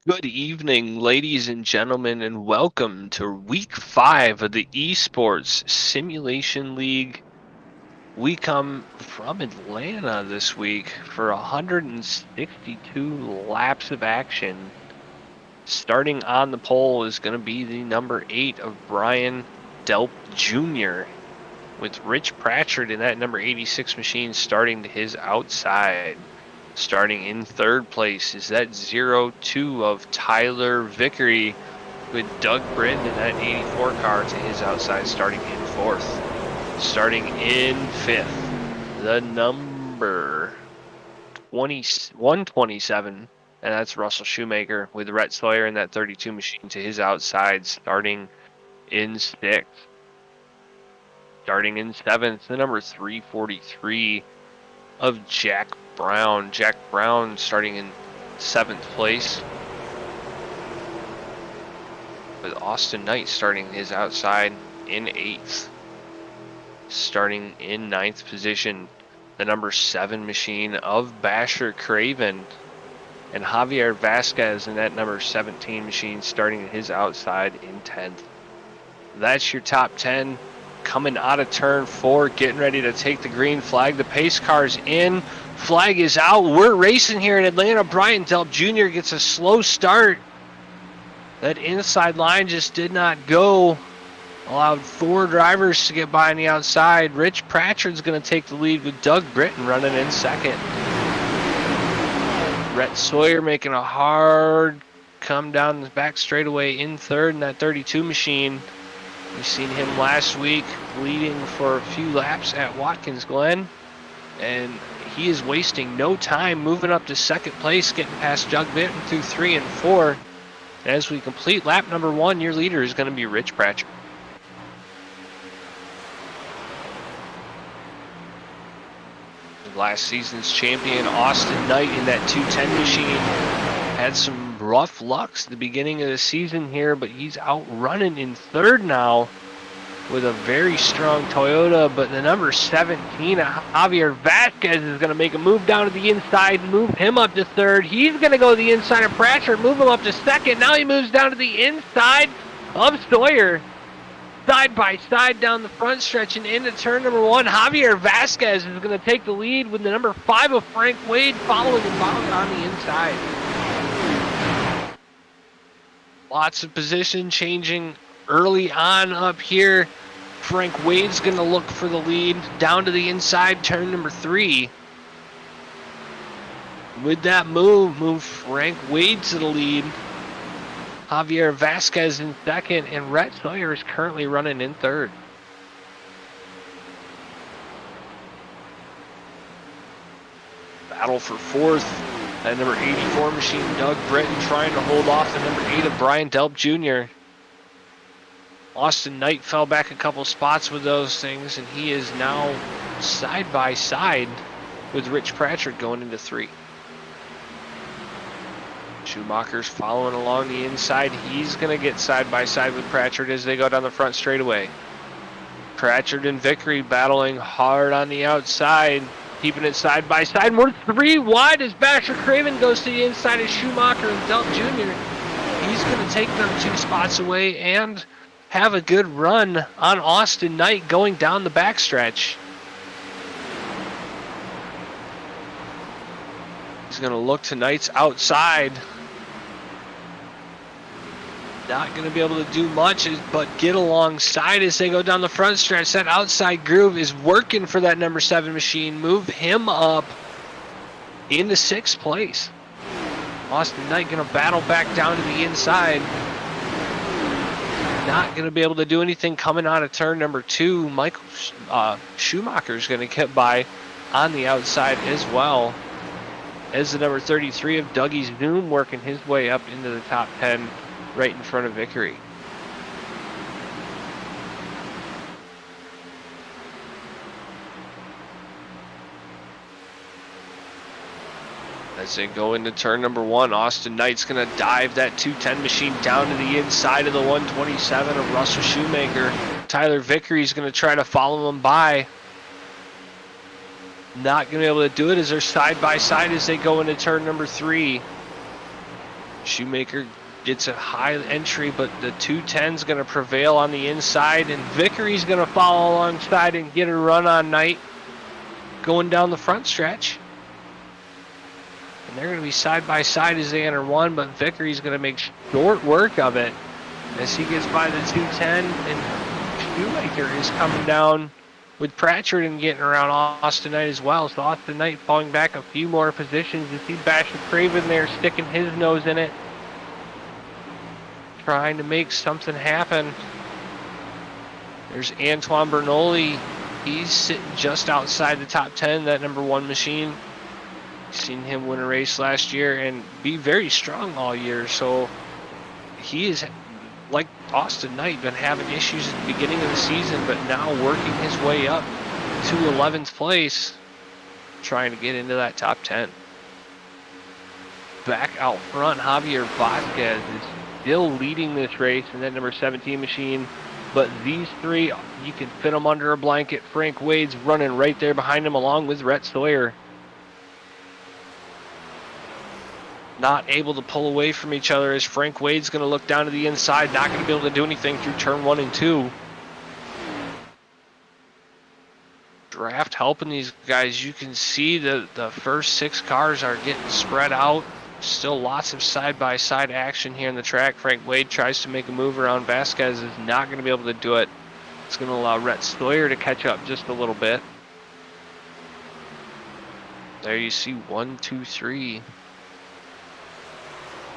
Good evening, ladies and gentlemen, and welcome to week 5 of the Esports Simulation League. We come from Atlanta this week for 162 laps of action. Starting on the pole is going to be the number 8 of Brian Delp Jr., with Rich Pratchard in that number 86 machine starting to his outside. Starting in third place is that 02 of Tyler Vickery, with Doug Britton in that 84 car to his outside, starting in fourth. Starting in fifth, the number 127, and that's Russell Shoemaker, with Rhett Sawyer in that 32 machine to his outside, starting in sixth. Starting in seventh, the number 343 of Jack Brown. Jack Brown starting in 7th place, with Austin Knight starting his outside in 8th. Starting in 9th position, the number 7 machine of Basher Craven, and Javier Vasquez in that number 17 machine starting his outside in 10th. That's your top 10. Coming out of turn 4, getting ready to take the green flag. The pace car's in. Flag is out. We're racing here in Atlanta. Brian Delp Jr. gets a slow start. That inside line just did not go. Allowed 4 drivers to get by on the outside. Rich Pratchard's going to take the lead with Doug Britton running in second. Rhett Sawyer making a hard come down the back straightaway in third in that 32 machine. We've seen him last week leading for a few laps at Watkins Glen, and he is wasting no time moving up to second place, getting past Doug Britton through 3 and 4. As we complete lap number 1, your leader is going to be Rich Pratchard. Last season's champion Austin Knight in that 210 machine had some rough lucks at the beginning of the season here, but he's out running in third now with a very strong Toyota. But the number 17, Javier Vasquez, is going to make a move down to the inside, move him up to third. He's going to go to the inside of Pratchard, move him up to second. Now he moves down to the inside of Sawyer. Side by side down the front stretch and into turn number 1. Javier Vasquez is going to take the lead with the number 5 of Frank Wade following him on the inside. Lots of position changing early on up here. Frank Wade's going to look for the lead down to the inside, turn number 3. With that move Frank Wade to the lead. Javier Vasquez in second, and Rhett Sawyer is currently running in third. Battle for fourth. That number 84 machine, Doug Britton, trying to hold off the number 8 of Brian Delp Jr. Austin Knight fell back a couple spots with those things, and he is now side by side with Rich Pratchard going into 3. Schumacher's following along the inside. He's going to get side by side with Pratchard as they go down the front straightaway. Pratchard and Vickery battling hard on the outside, keeping it side by side. We're 3 wide as Basher Craven goes to the inside of Schumacher and Delp Jr. He's going to take them 2 spots away and have a good run on Austin Knight going down the backstretch. He's going to look to Knight's outside. Not going to be able to do much but get alongside as they go down the front stretch. That outside groove is working for that number 7 machine. Move him up into 6th place. Austin Knight going to battle back down to the inside. Not going to be able to do anything coming out of turn number 2. Michael Schumacher is going to get by on the outside as well, as the number 33 of Dougie Zoom working his way up into the top 10 right in front of Vickery. As they go into turn number 1, Austin Knight's going to dive that 210 machine down to the inside of the 127 of Russell Shoemaker. Tyler Vickery's going to try to follow him by. Not going to be able to do it as they're side by side as they go into turn number 3. Shoemaker gets a high entry, but the 210's going to prevail on the inside, and Vickery's going to follow alongside and get a run on Knight going down the front stretch. And they're going to be side by side as they enter one, but Vickery's going to make short work of it as he gets by the 210, and Shoemaker is coming down with Pratchard and getting around Austin Knight as well. So Austin Knight falling back a few more positions. You see Basher Craven there sticking his nose in it, trying to make something happen. There's Antoine Bernoulli. He's sitting just outside the top 10, that number 1 machine. Seen him win a race last year and be very strong all year. So he is, like Austin Knight, been having issues at the beginning of the season, but now working his way up to 11th place, trying to get into that top 10. Back out front, Javier Vasquez is still leading this race in that number 17 machine, but these three, you can fit them under a blanket. Frank Wade's running right there behind him along with Rhett Sawyer. Not able to pull away from each other as Frank Wade's going to look down to the inside, not going to be able to do anything through turn 1 and 2. Draft helping these guys. You can see that the first 6 cars are getting spread out. Still lots of side-by-side action here in the track. Frank Wade tries to make a move around Vasquez, is not going to be able to do it. It's going to allow Rhett Sawyer to catch up just a little bit. There you see 1, 2, 3.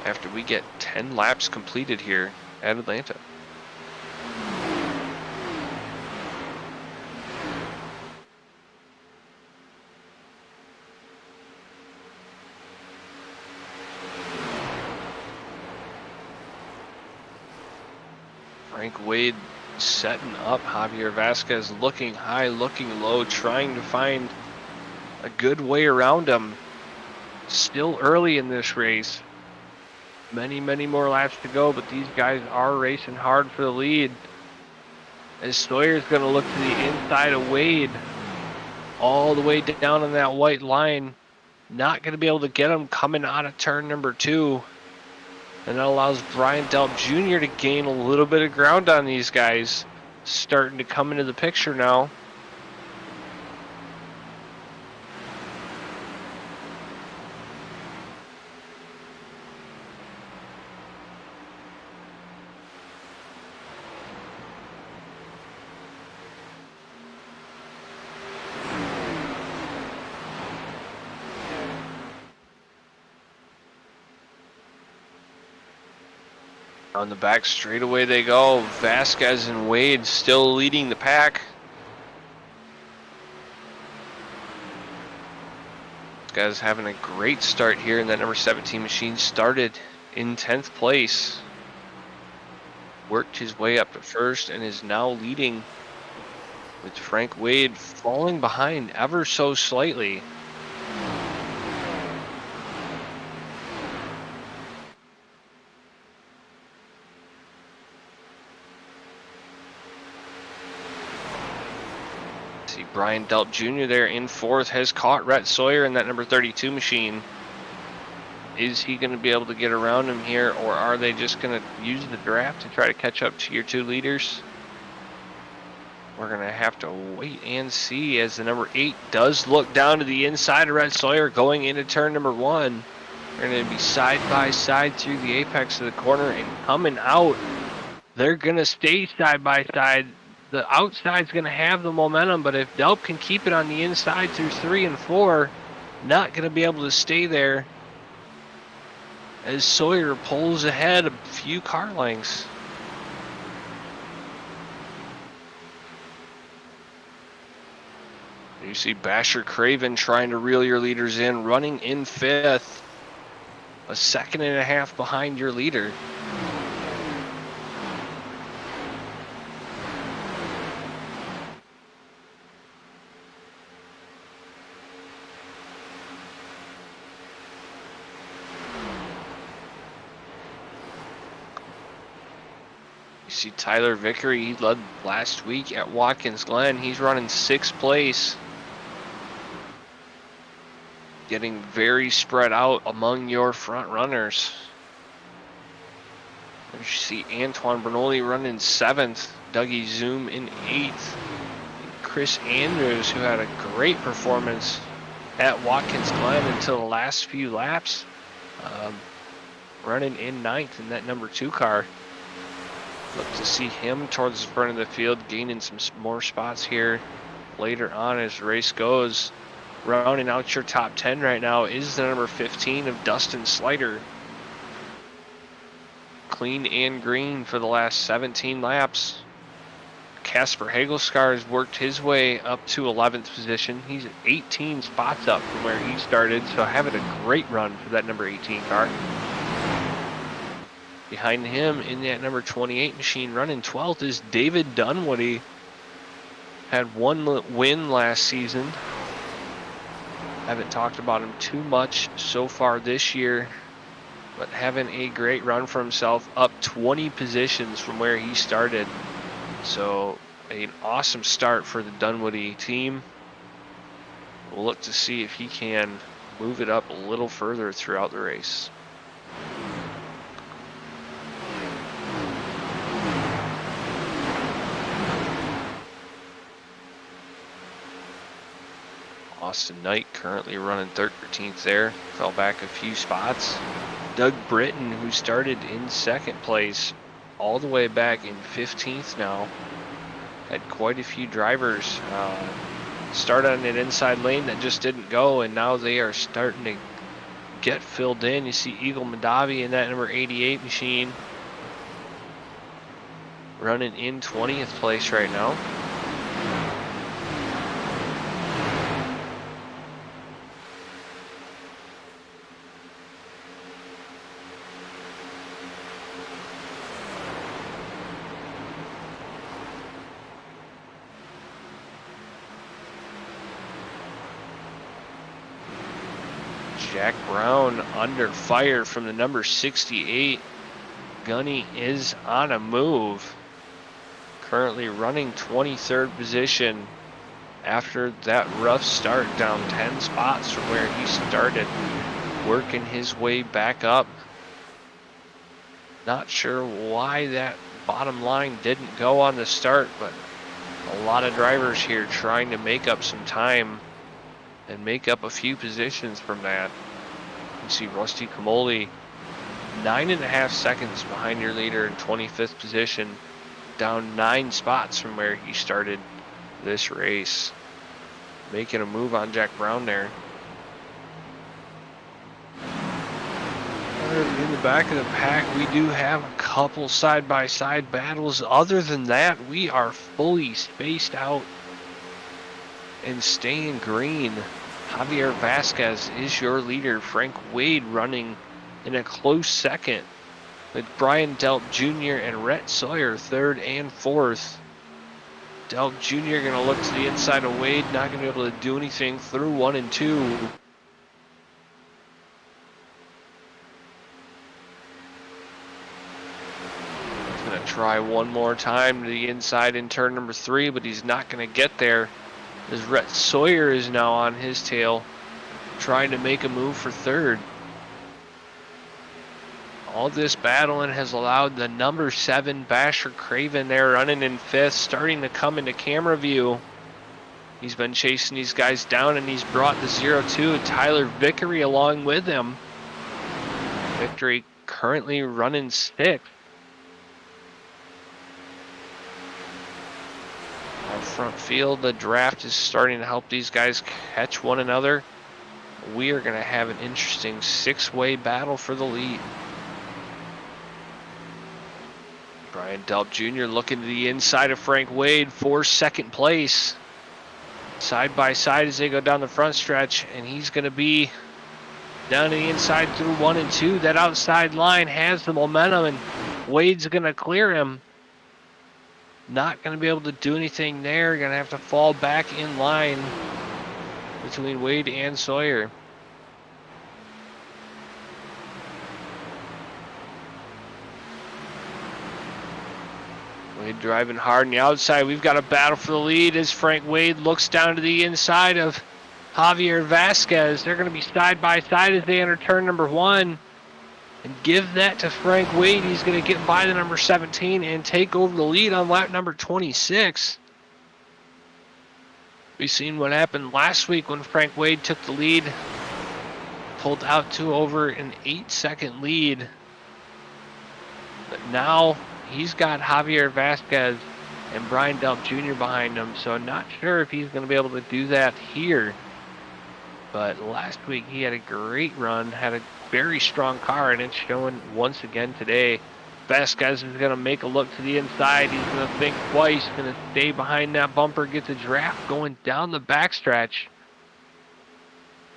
After we get 10 laps completed here at Atlanta. Frank Wade setting up Javier Vasquez, looking high, looking low, trying to find a good way around him. Still early in this race. Many more laps to go, but these guys are racing hard for the lead. As Sawyer's going to look to the inside of Wade, all the way down on that white line. Not going to be able to get him coming out of turn number 2. And that allows Brian Delp Jr. to gain a little bit of ground on these guys. Starting to come into the picture now. On the back straightaway they go. Vasquez and Wade still leading the pack. This guy's having a great start here in that number 17 machine. Started in 10th place. Worked his way up to first and is now leading, with Frank Wade falling behind ever so slightly. See Brian Delp Jr. there in 4th, has caught Rhett Sawyer in that number 32 machine. Is he going to be able to get around him here, or are they just going to use the draft to try to catch up to your 2 leaders? We're going to have to wait and see, as the number 8 does look down to the inside of Rhett Sawyer going into turn number 1. They're going to be side by side through the apex of the corner, and coming out, they're going to stay side by side. The outside's going to have the momentum, but if Delp can keep it on the inside through 3 and 4, not going to be able to stay there, as Sawyer pulls ahead a few car lengths. You see Basher Craven trying to reel your leaders in, running in 5th, a 2.5 seconds behind your leader. See Tyler Vickery, he led last week at Watkins Glen. He's running 6th place. Getting very spread out among your front runners. You see Antoine Bernoulli running 7th, Dougie Zoom in 8th, Chris Andrews, who had a great performance at Watkins Glen until the last few laps, running in 9th in that number 2 car. Look to see him towards the front of the field, gaining some more spots here later on as the race goes. Rounding out your top 10 right now is the number 15 of Dustin Slider. Clean and green for the last 17 laps. Casper Hagelskar has worked his way up to 11th position. He's 18 spots up from where he started, so having a great run for that number 18 car. Behind him in that number 28 machine running 12th is David Dunwoody. Had one win last season. Haven't talked about him too much so far this year, but having a great run for himself, up 20 positions from where he started. So an awesome start for the Dunwoody team. We'll look to see if he can move it up a little further throughout the race. Austin Knight currently running 13th there, fell back a few spots. Doug Britton, who started in 2nd place, all the way back in 15th now. Had quite a few drivers start on an inside lane that just didn't go, and now they are starting to get filled in. You see Eagle Madavi in that number 88 machine running in 20th place right now. Jack Brown under fire from the number 68. Gunny is on a move. Currently running 23rd position after that rough start, down 10 spots from where he started, working his way back up. Not sure why that bottom line didn't go on the start, but a lot of drivers here trying to make up some time and make up a few positions from that. You can see Rusty Camoli 9.5 seconds behind your leader in 25th position, down 9 spots from where he started this race. Making a move on Jack Brown there. In the back of the pack, we do have a couple side-by-side battles. Other than that, we are fully spaced out and staying green. Javier Vasquez is your leader. Frank Wade running in a close second, with Brian Delp Jr. and Rhett Sawyer 3rd and 4th. Delp Jr. going to look to the inside of Wade, not going to be able to do anything through 1 and 2. Try one more time to the inside in turn number 3, but he's not going to get there, as Rhett Sawyer is now on his tail, trying to make a move for 3rd. All this battling has allowed the number 7 Basher Craven there running in 5th, starting to come into camera view. He's been chasing these guys down, and he's brought the 0-2 Tyler Vickery along with him. Vickery currently running 6th. Front field, the draft is starting to help these guys catch one another. We are going to have an interesting 6-way battle for the lead. Brian Delp Jr. looking to the inside of Frank Wade for 2nd place. Side by side as they go down the front stretch, and he's going to be down to the inside through 1 and 2. That outside line has the momentum, and Wade's going to clear him. Not going to be able to do anything there. Going to have to fall back in line between Wade and Sawyer. Wade driving hard on the outside. We've got a battle for the lead as Frank Wade looks down to the inside of Javier Vasquez. They're going to be side by side as they enter turn number 1. and give that to Frank Wade. He's going to get by the number 17 and take over the lead on lap number 26. We've seen what happened last week when Frank Wade took the lead, pulled out to over an 8-second lead. But now he's got Javier Vasquez and Brian Delp Jr. behind him, so not sure if he's going to be able to do that here. But last week he had a great run, had a very strong car, and it's showing once again today. Vasquez is going to make a look to the inside. He's going to think twice, going to stay behind that bumper, gets a draft going down the backstretch.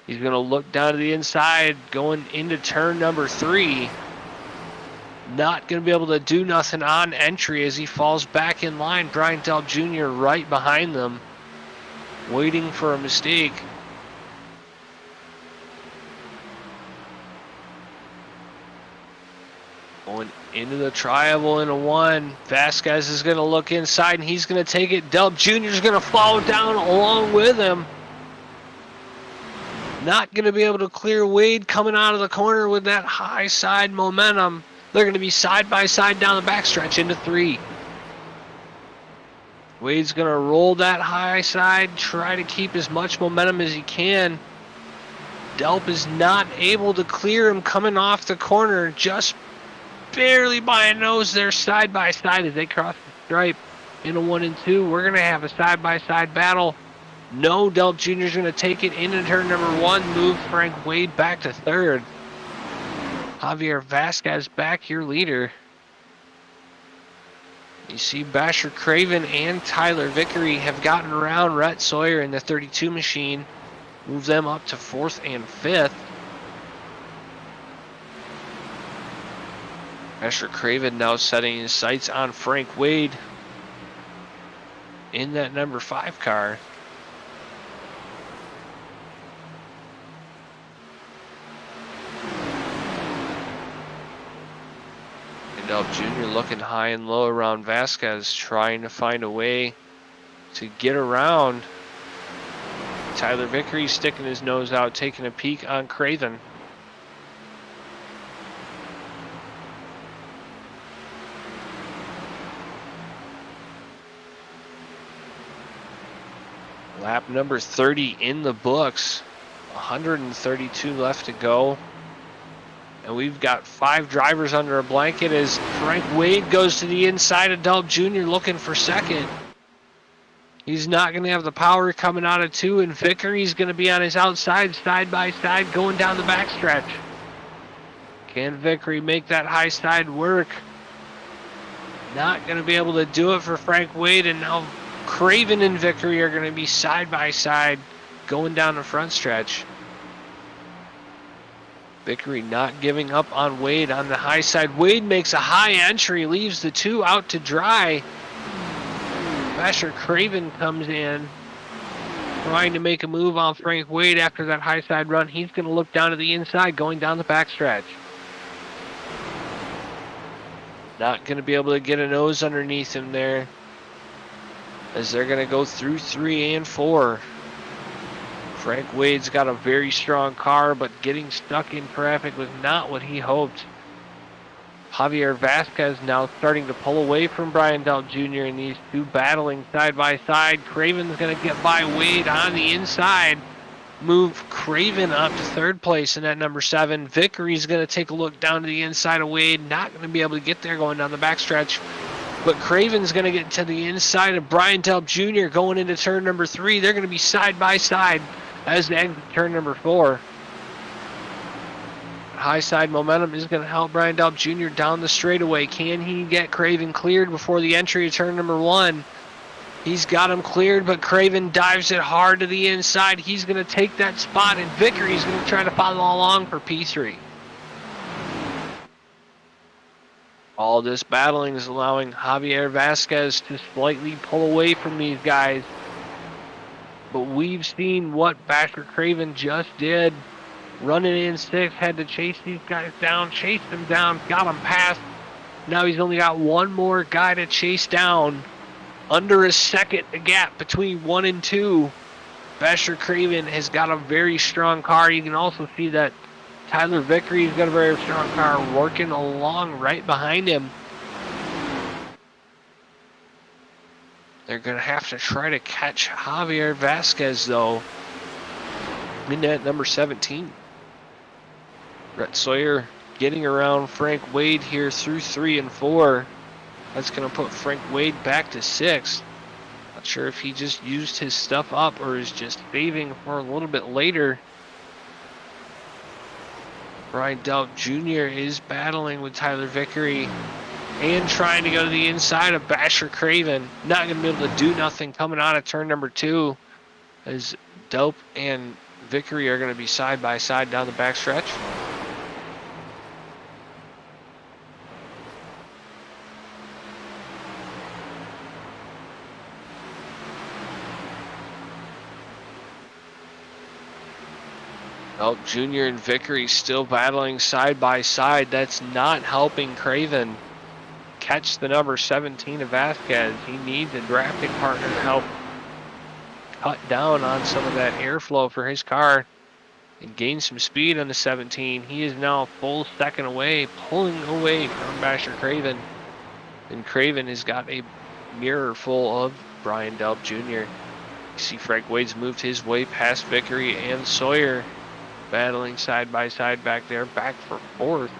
He's going to look down to the inside, going into turn number 3. Not going to be able to do nothing on entry as he falls back in line. Brian Delp Jr. right behind them, waiting for a mistake. Going into the tri-oval in a 1. Vasquez is going to look inside and he's going to take it. Delp Jr. is going to follow down along with him. Not going to be able to clear Wade coming out of the corner with that high side momentum. They're going to be side by side down the backstretch into 3. Wade's going to roll that high side, try to keep as much momentum as he can. Delp is not able to clear him coming off the corner, just barely by a nose there side by side as they cross the stripe into 1 and 2. We're going to have a side by side battle. No, Delp Jr. is going to take it into turn number 1, move Frank Wade back to 3rd. Javier Vasquez back, your leader. You see Basher Craven and Tyler Vickery have gotten around Rhett Sawyer in the 32 machine. Move them up to 4th and 5th. Basher Craven now setting his sights on Frank Wade in that number 5 car. Delp Jr. looking high and low around Vasquez, trying to find a way to get around. Tyler Vickery sticking his nose out, taking a peek on Craven. Lap number 30 in the books. 132 left to go. And we've got 5 drivers under a blanket as Frank Wade goes to the inside of Delp Jr. looking for 2nd. He's not going to have the power coming out of 2, and Vickery's going to be on his outside, side by side, going down the backstretch. Can Vickery make that high side work? Not going to be able to do it for Frank Wade, and now Craven and Vickery are going to be side by side, going down the front stretch. Vickery not giving up on Wade on the high side. Wade makes a high entry, leaves the 2 out to dry. Basher Craven comes in, trying to make a move on Frank Wade after that high side run. He's going to look down to the inside, going down the backstretch. Not going to be able to get a nose underneath him there, as they're going to go through 3 and 4. Frank Wade's got a very strong car, but getting stuck in traffic was not what he hoped. Javier Vasquez now starting to pull away from Brian Delp Jr. and these 2 battling side by side. Craven's going to get by Wade on the inside. Move Craven up to 3rd place in that number 7. Vickery's going to take a look down to the inside of Wade. Not going to be able to get there going down the backstretch. But Craven's going to get to the inside of Brian Delp Jr. going into turn number 3. They're going to be side by side as they exit turn number 4. High side momentum is going to help Brian Delp Jr. down the straightaway. Can he get Craven cleared before the entry of turn number 1? He's got him cleared, but Craven dives it hard to the inside. He's going to take that spot, and Vickery's going to try to follow along for P3. All this battling is allowing Javier Vasquez to slightly pull away from these guys. But we've seen what Basher Craven just did. Running in 6th, had to chase these guys down, chased them down, got them past. Now he's only got 1 more guy to chase down. Under a second, the gap between 1 and 2. Basher Craven has got a very strong car. You can also see that Tyler Vickery's got a very strong car working along right behind him. They're going to have to try to catch Javier Vasquez, though, in that number 17. Brett Sawyer getting around Frank Wade here through 3 and 4. That's going to put Frank Wade back to 6. Not sure if he just used his stuff up or is just saving for a little bit later. Brian Delp Jr. is battling with Tyler Vickery and trying to go to the inside of Basher Craven. Not going to be able to do nothing coming out of turn number 2 as Delp and Vickery are going to be side by side down the backstretch. Delp Jr. and Vickery still battling side by side. That's not helping Craven catch the number 17 of Vasquez. He needs a drafting partner to help cut down on some of that airflow for his car and gain some speed on the 17. He is now a full second away, pulling away from Basher Craven. And Craven has got a mirror full of Brian Delp Jr. You see Frank Wade's moved his way past Vickery and Sawyer, battling side by side back there, back for 4th.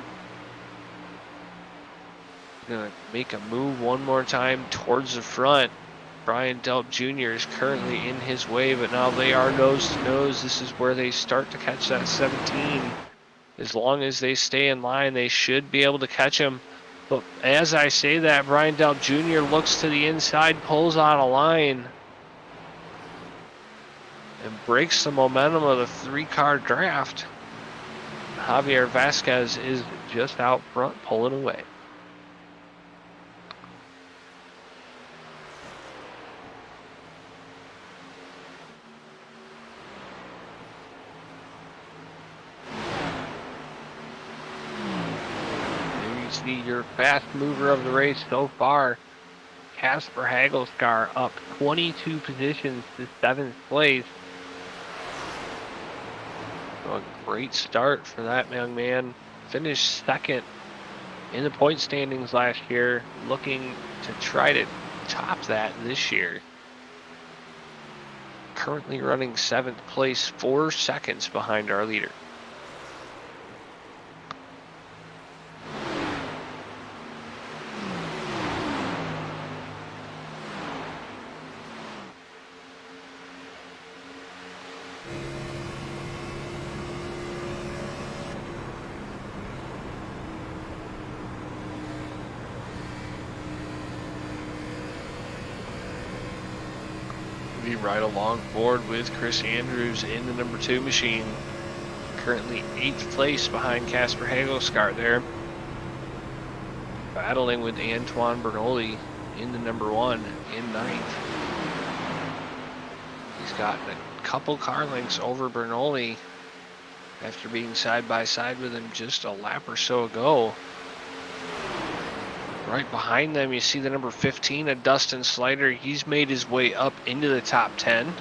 Gonna make a move one more time towards the front. Brian Delp Jr. is currently in his way, but now they are nose to nose. This is where they start to catch that 17. As long as they stay in line, they should be able to catch him. But as I say that, Brian Delp Jr. looks to the inside, pulls out a line, and breaks the momentum of the 3-car draft. Javier Vasquez is just out front, pulling away. There you see your fast mover of the race so far, Casper Hagel's car, up 22 positions to 7th place. A great start for that young man. Finished 2nd in the point standings last year, looking to try to top that this year. Currently running 7th place, 4 seconds behind our leader. Right along board with Chris Andrews in the number 2 machine. Currently 8th place behind Casper Hagelskar there. Battling with Antoine Bernoulli in the number 1 in 9th. He's got a couple car lengths over Bernoulli after being side by side with him just a lap or so ago. Right behind them, you see the number 15 of Dustin Slider. He's made his way up into the top 10,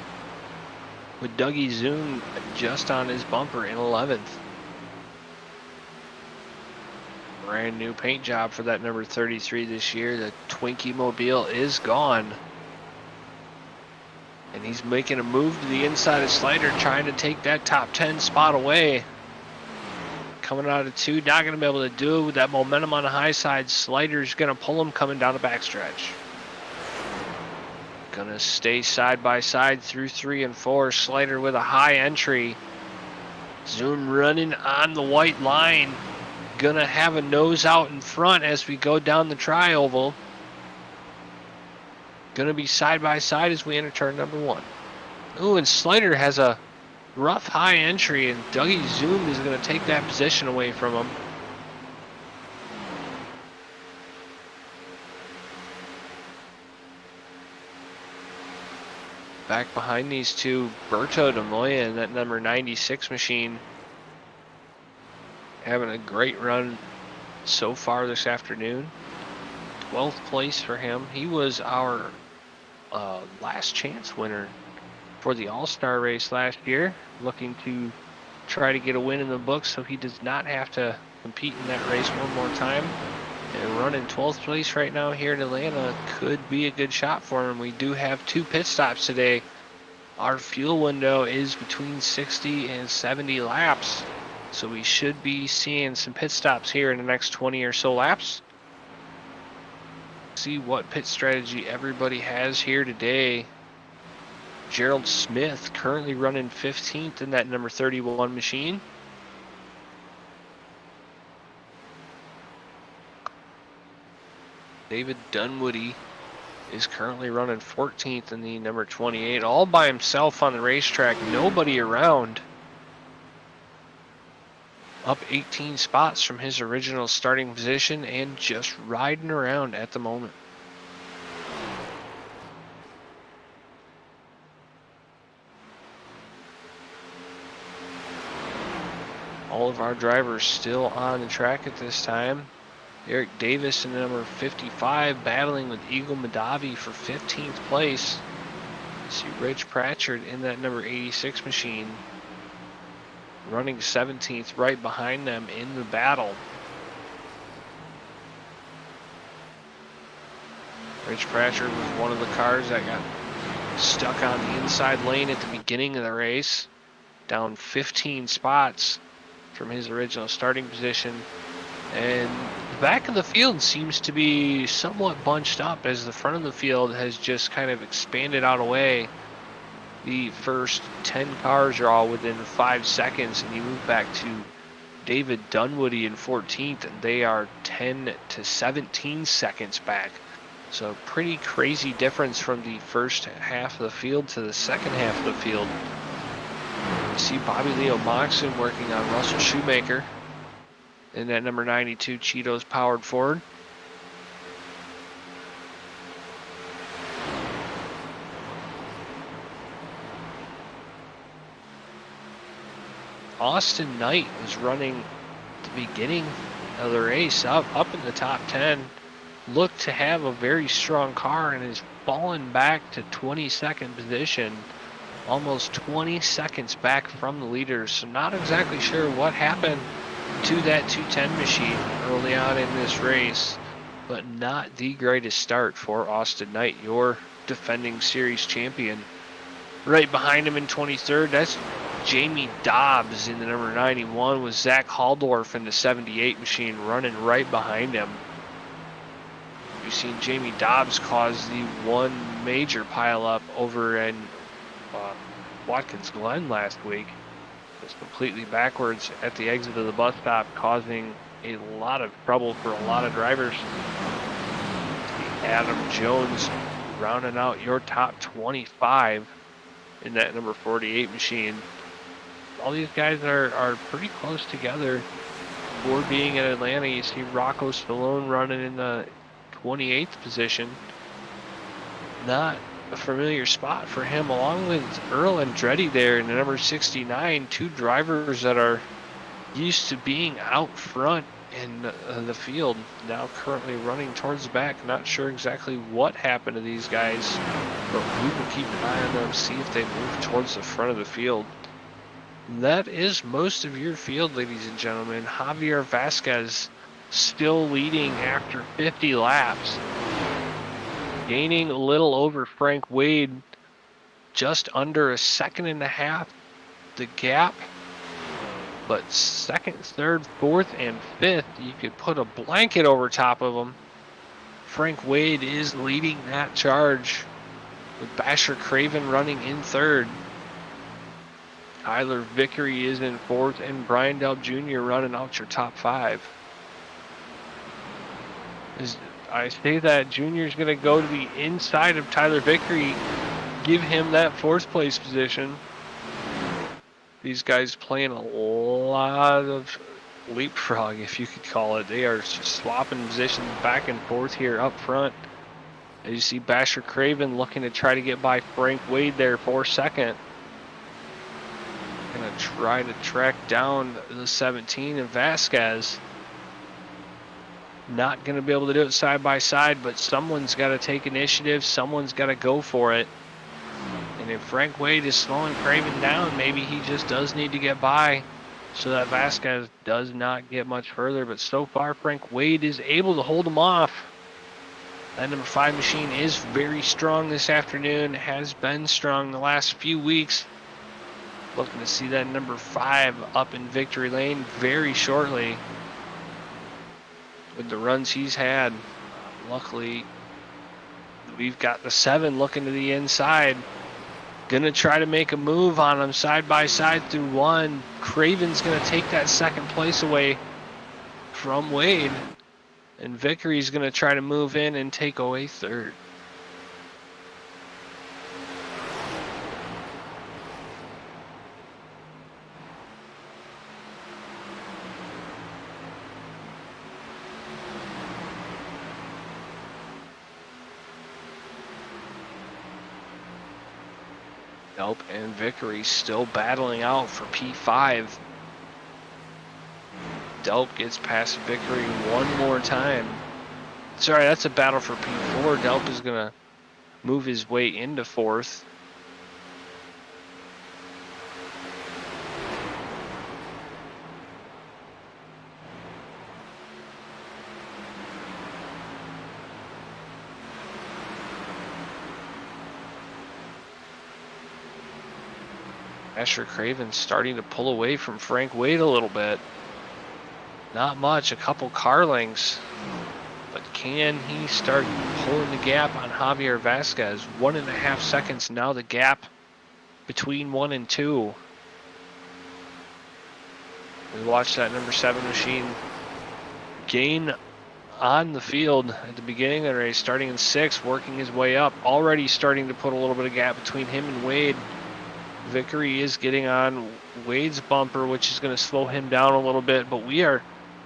with Dougie Zoom just on his bumper in 11th. Brand new paint job for that number 33 this year. The Twinkie Mobile is gone. And he's making a move to the inside of Slider, trying to take that top 10 spot away. Coming out of 2, not going to be able to do it with that momentum on the high side. Slider's going to pull him coming down the backstretch. Going to stay side by side through 3 and 4. Slider with a high entry. Zoom running on the white line. Going to have a nose out in front as we go down the tri-oval. Going to be side by side as we enter turn number 1. Ooh, and Slider has a rough high entry, and Dougie Zoom is going to take that position away from him. Back behind these two, Berto de Moya in that number 96 machine. Having a great run so far this afternoon. 12th place for him. He was our last chance winner for the All-Star race last year, looking to try to get a win in the book so he does not have to compete in that race one more time. And running 12th place right now here in Atlanta could be a good shot for him. We do have 2 pit stops today. Our fuel window is between 60 and 70 laps. So we should be seeing some pit stops here in the next 20 or so laps. See what pit strategy everybody has here today. Gerald Smith currently running 15th in that number 31 machine. David Dunwoody is currently running 14th in the number 28, all by himself on the racetrack, nobody around. Up 18 spots from his original starting position and just riding around at the moment. All of our drivers still on the track at this time. Eric Davis in the number 55 battling with Eagle Madavi for 15th place. You see Rich Pratchard in that number 86 machine running 17th right behind them in the battle. Rich Pratchard was one of the cars that got stuck on the inside lane at the beginning of the race, down 15 spots from his original starting position. And the back of the field seems to be somewhat bunched up as the front of the field has just kind of expanded out away. The first 10 cars are all within 5 seconds, and you move back to David Dunwoody in 14th, and they are 10 to 17 seconds back. So pretty crazy difference from the first half of the field to the second half of the field. You see Bobby Leo Moxon working on Russell Shoemaker in that number 92 Cheetos powered Ford. Austin Knight was running at the beginning of the race up in the top 10. Looked to have a very strong car and is fallen back to 22nd position. Almost 20 seconds back from the leaders. So not exactly sure what happened to that 210 machine early on in this race, but not the greatest start for Austin Knight, your defending series champion. Right behind him in 23rd, that's Jamie Dobbs in the number 91 with Zach Haldorf in the 78 machine running right behind him. You've seen Jamie Dobbs cause the one major pileup over in Watkins Glen last week. Just completely backwards at the exit of the bus stop, causing a lot of trouble for a lot of drivers. Adam Jones rounding out your top 25 in that number 48 machine. All these guys are pretty close together for being in Atlanta. You see Rocco Stallone running in the 28th position. Not a familiar spot for him, along with Earl Andretti there in the number 69. 2 drivers that are used to being out front in the field, now currently running towards the back. Not sure exactly what happened to these guys, but we will keep an eye on them, see if they move towards the front of the field. That is most of your field, ladies and gentlemen. Javier Vasquez still leading after 50 laps. Gaining a little over Frank Wade, just under a second and a half the gap. But second, third, fourth, and fifth, you could put a blanket over top of them. Frank Wade is leading that charge with Basher Craven running in third. Tyler Vickery is in fourth, and Brian Dell Jr. running out your top 5. I say that Junior's going to go to the inside of Tyler Vickery, give him that 4th place position. These guys playing a lot of leapfrog, if you could call it. They are swapping positions back and forth here up front. As you see Basher Craven looking to try to get by Frank Wade there for second. Going to try to track down the 17 of Vasquez. Not going to be able to do it side by side, but someone's got to take initiative. Someone's got to go for it. And if Frank Wade is slowing Craven down, maybe he just does need to get by so that Vasquez does not get much further. But so far, Frank Wade is able to hold him off. That number 5 machine is very strong this afternoon, has been strong the last few weeks. Looking to see that number 5 up in victory lane very shortly with the runs he's had. Luckily, we've got the 7 looking to the inside. Gonna try to make a move on him side by side through 1. Craven's gonna take that second place away from Wade. And Vickery's going to try to move in and take away 3rd. Delp and Vickery still battling out for P5. Delp gets past Vickery one more time. Sorry, that's a battle for P4. Delp is going to move his way into 4th. Asher Craven starting to pull away from Frank Wade a little bit. Not much, a couple car lengths. But can he start pulling the gap on Javier Vasquez? 1.5 seconds now, the gap between 1 and 2. We watched that number 7 machine gain on the field at the beginning of the race, starting in 6th, working his way up. Already starting to put a little bit of gap between him and Wade. Vickery is getting on Wade's bumper, which is going to slow him down a little bit, but we are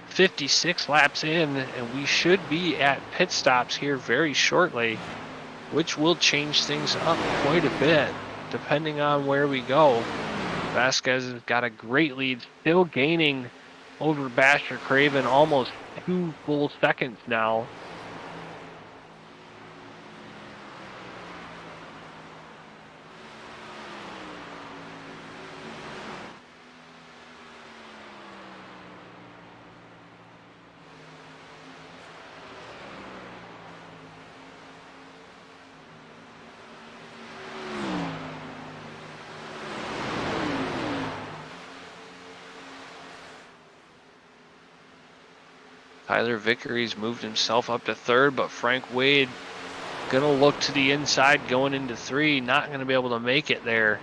56 laps in, and we should be at pit stops here very shortly, which will change things up quite a bit depending on where we go. Vasquez has got a great lead, still gaining over Basher Craven, almost 2 full seconds now. Tyler Vickery's moved himself up to 3rd, but Frank Wade gonna look to the inside going into 3, not gonna be able to make it there.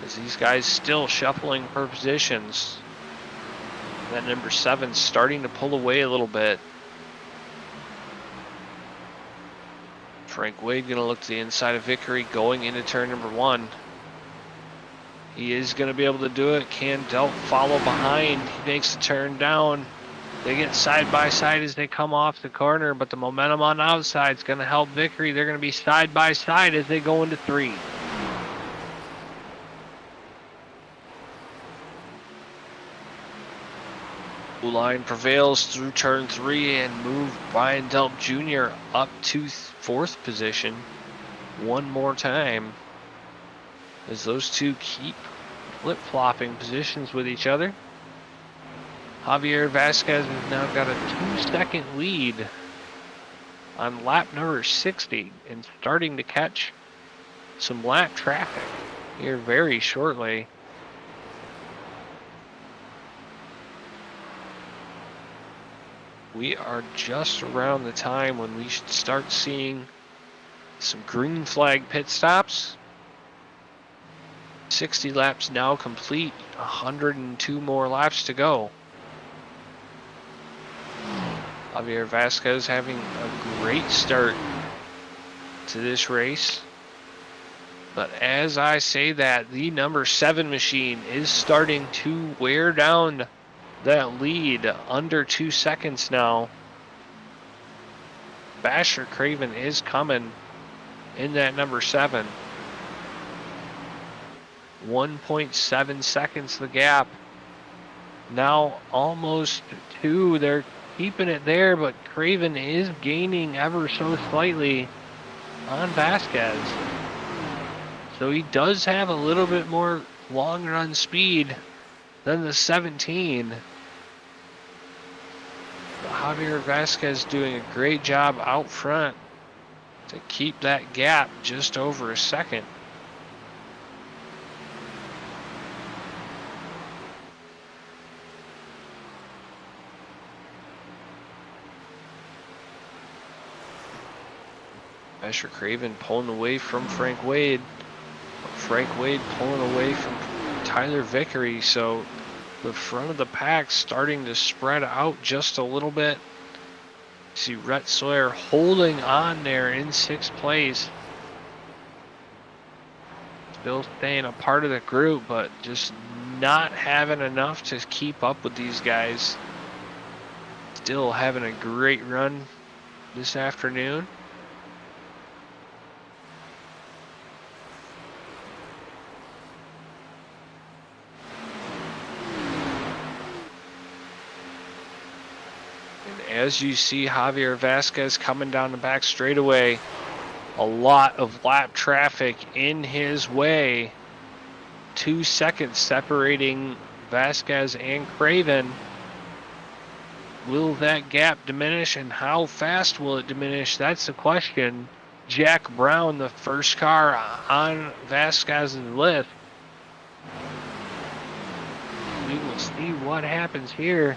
As these guys still shuffling for positions. That number 7 starting to pull away a little bit. Frank Wade gonna look to the inside of Vickery going into turn number 1. He is gonna be able to do it. Can Delp follow behind? He makes the turn down. They get side by side as they come off the corner, but the momentum on the outside is going to help Vickery. They're going to be side by side as they go into 3. Blue line prevails through turn 3 and move Brian Delp Jr. up to 4th position one more time as those two keep flip-flopping positions with each other. Javier Vasquez has now got a 2-second lead on lap number 60 and starting to catch some lap traffic here very shortly. We are just around the time when we should start seeing some green flag pit stops. 60 laps now complete, 102 more laps to go. Javier Vasquez having a great start to this race. But as I say that, the number 7 machine is starting to wear down that lead, under 2 seconds now. Basher Craven is coming in that number 7. 1.7 seconds the gap. Now almost 2. They're keeping it there, but Craven is gaining ever so slightly on Vasquez. So he does have a little bit more long run speed Then the 17. Javier Vasquez doing a great job out front to keep that gap just over a second. Asher Craven pulling away from Frank Wade. Frank Wade pulling away from Tyler Vickery. So the front of the pack starting to spread out just a little bit. See Rhett Sawyer holding on there in 6th place. Still staying a part of the group, but just not having enough to keep up with these guys. Still having a great run this afternoon. As you see Javier Vasquez coming down the back straightaway, a lot of lap traffic in his way. 2 seconds separating Vasquez and Craven. Will that gap diminish, and how fast will it diminish? That's the question. Jack Brown, the first car on Vasquez's list. We will see what happens here.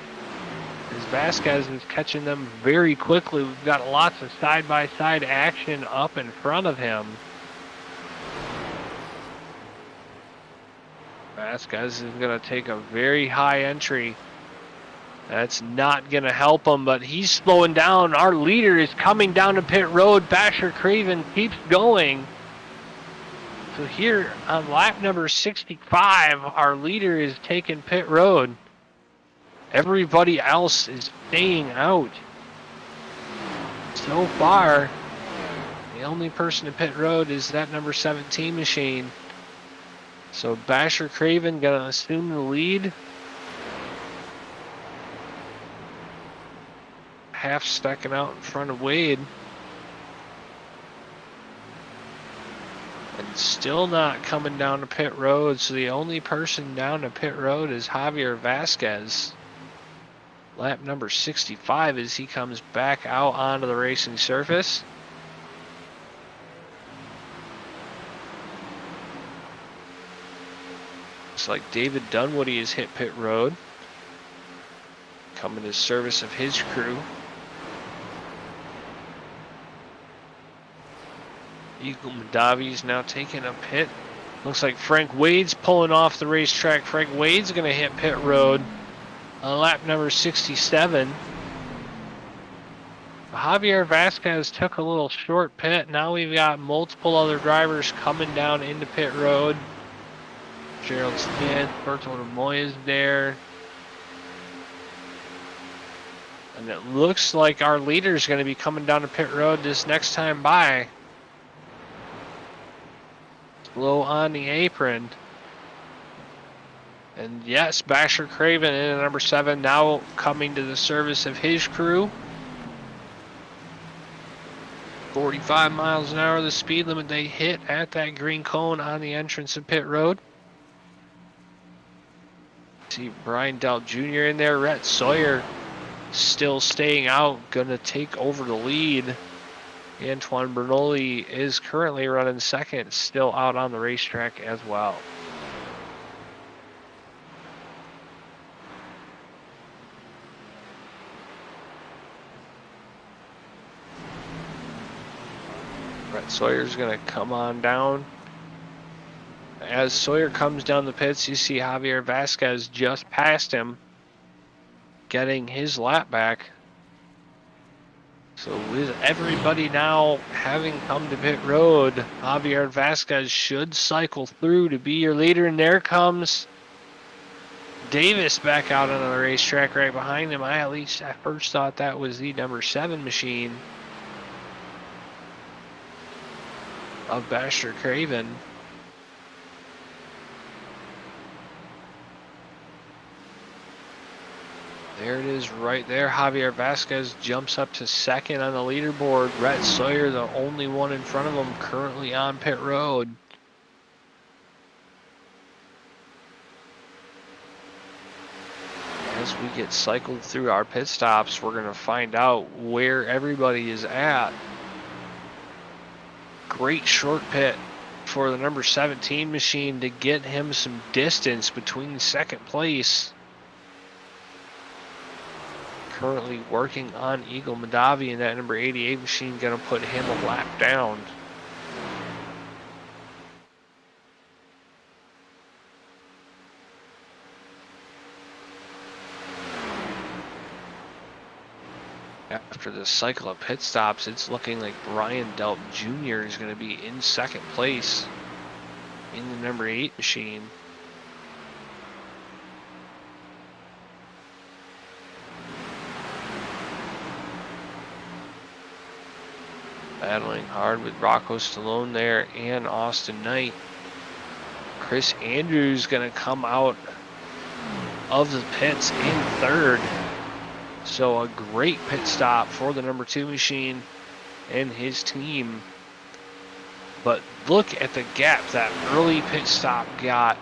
As Vasquez is catching them very quickly. We've got lots of side-by-side action up in front of him. Vasquez is going to take a very high entry. That's not going to help him, but he's slowing down. Our leader is coming down to pit road. Basher Craven keeps going. So here on lap number 65, our leader is taking pit road. Everybody else is staying out. So far, the only person to pit road is that number 17 machine. So Basher Craven gonna assume the lead. Half stacking out in front of Wade. And still not coming down to pit road. So the only person down to pit road is Javier Vasquez. Lap number 65 as he comes back out onto the racing surface. Looks like David Dunwoody has hit pit road. Coming to service of his crew. Eagle Madavi's now taking a pit. Looks like Frank Wade's pulling off the racetrack. Frank Wade's going to hit pit road. Lap number 67. Javier Vasquez took a little short pit. Now we've got multiple other drivers coming down into pit road. Gerald Smith, Bertold Moy is there. And it looks like our leader is going to be coming down to pit road this next time by. Low on the apron. And yes, Basher Craven in at number 7 now coming to the service of his crew. 45 miles an hour, the speed limit they hit at that green cone on the entrance of pit road. See Brian Delt Jr. in there. Rhett Sawyer still staying out, gonna take over the lead. Antoine Bernoulli is currently running second, still out on the racetrack as well. Rhett Sawyer's going to come on down. As Sawyer comes down the pits, you see Javier Vasquez just past him, getting his lap back. So with everybody now having come to pit road, Javier Vasquez should cycle through to be your leader. And there comes Davis back out on the racetrack right behind him. I at first thought that was the number 7 machine of Basher Craven. There it is right there. Javier Vasquez jumps up to second on the leaderboard. Rhett Sawyer, the only one in front of him, currently on pit road. as we get cycled through our pit stops, we're going to find out where everybody is at. Great short pit for the number 17 machine to get him some distance between second place. Currently working on Eagle Madavi, and that number 88 machine going to put him a lap down. After the cycle of pit stops, it's looking like Brian Delp Jr. is going to be in second place in the number 8 machine. Battling hard with Rocco Stallone there and Austin Knight. Chris Andrews going to come out of the pits in third. So a great pit stop for the number 2 machine and his team. But look at the gap that early pit stop got.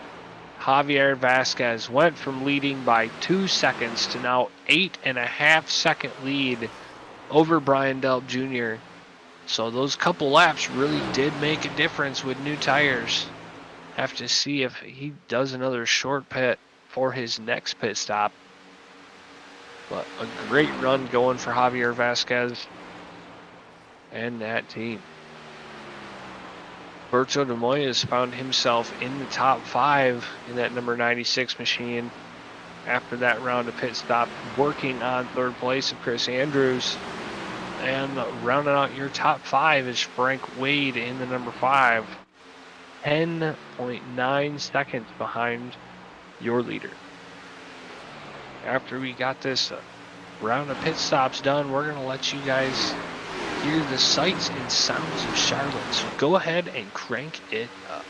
Javier Vasquez went from leading by 2 seconds to now 8.5 second lead over Brian Delp Jr. So those couple laps really did make a difference with new tires. Have to see if he does another short pit for his next pit stop. But a great run going for Javier Vasquez and that team. Berto de Moyes found himself in the top 5 in that number 96 machine after that round of pit stop, working on third place of Chris Andrews. And rounding out your top 5 is Frank Wade in the number 5. 10.9 seconds behind your leader. After we got this round of pit stops done, we're going to let you guys hear the sights and sounds of Charlotte. So go ahead and crank it up.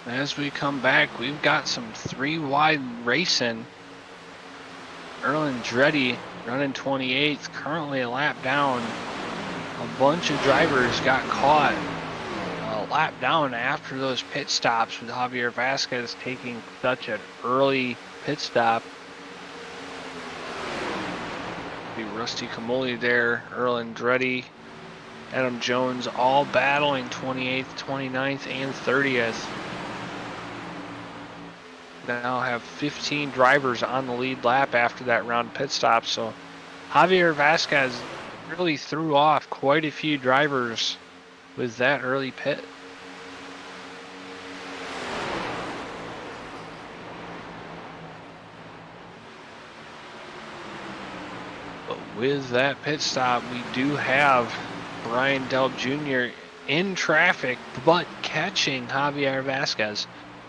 As we come back, we've got some 3-wide racing. Erlen Dreddy running 28th, currently a lap down. A bunch of drivers got caught a lap down after those pit stops, with Javier Vasquez taking such an early pit stop. Be Rusty Camoli there, Erlen Dreddy, Adam Jones all battling 28th, 29th, and 30th. Now have 15 drivers on the lead lap after that round of pit stop. So Javier Vasquez really threw off quite a few drivers with that early pit. But with that pit stop, we do have Brian Delp Jr. in traffic, but catching Javier Vasquez.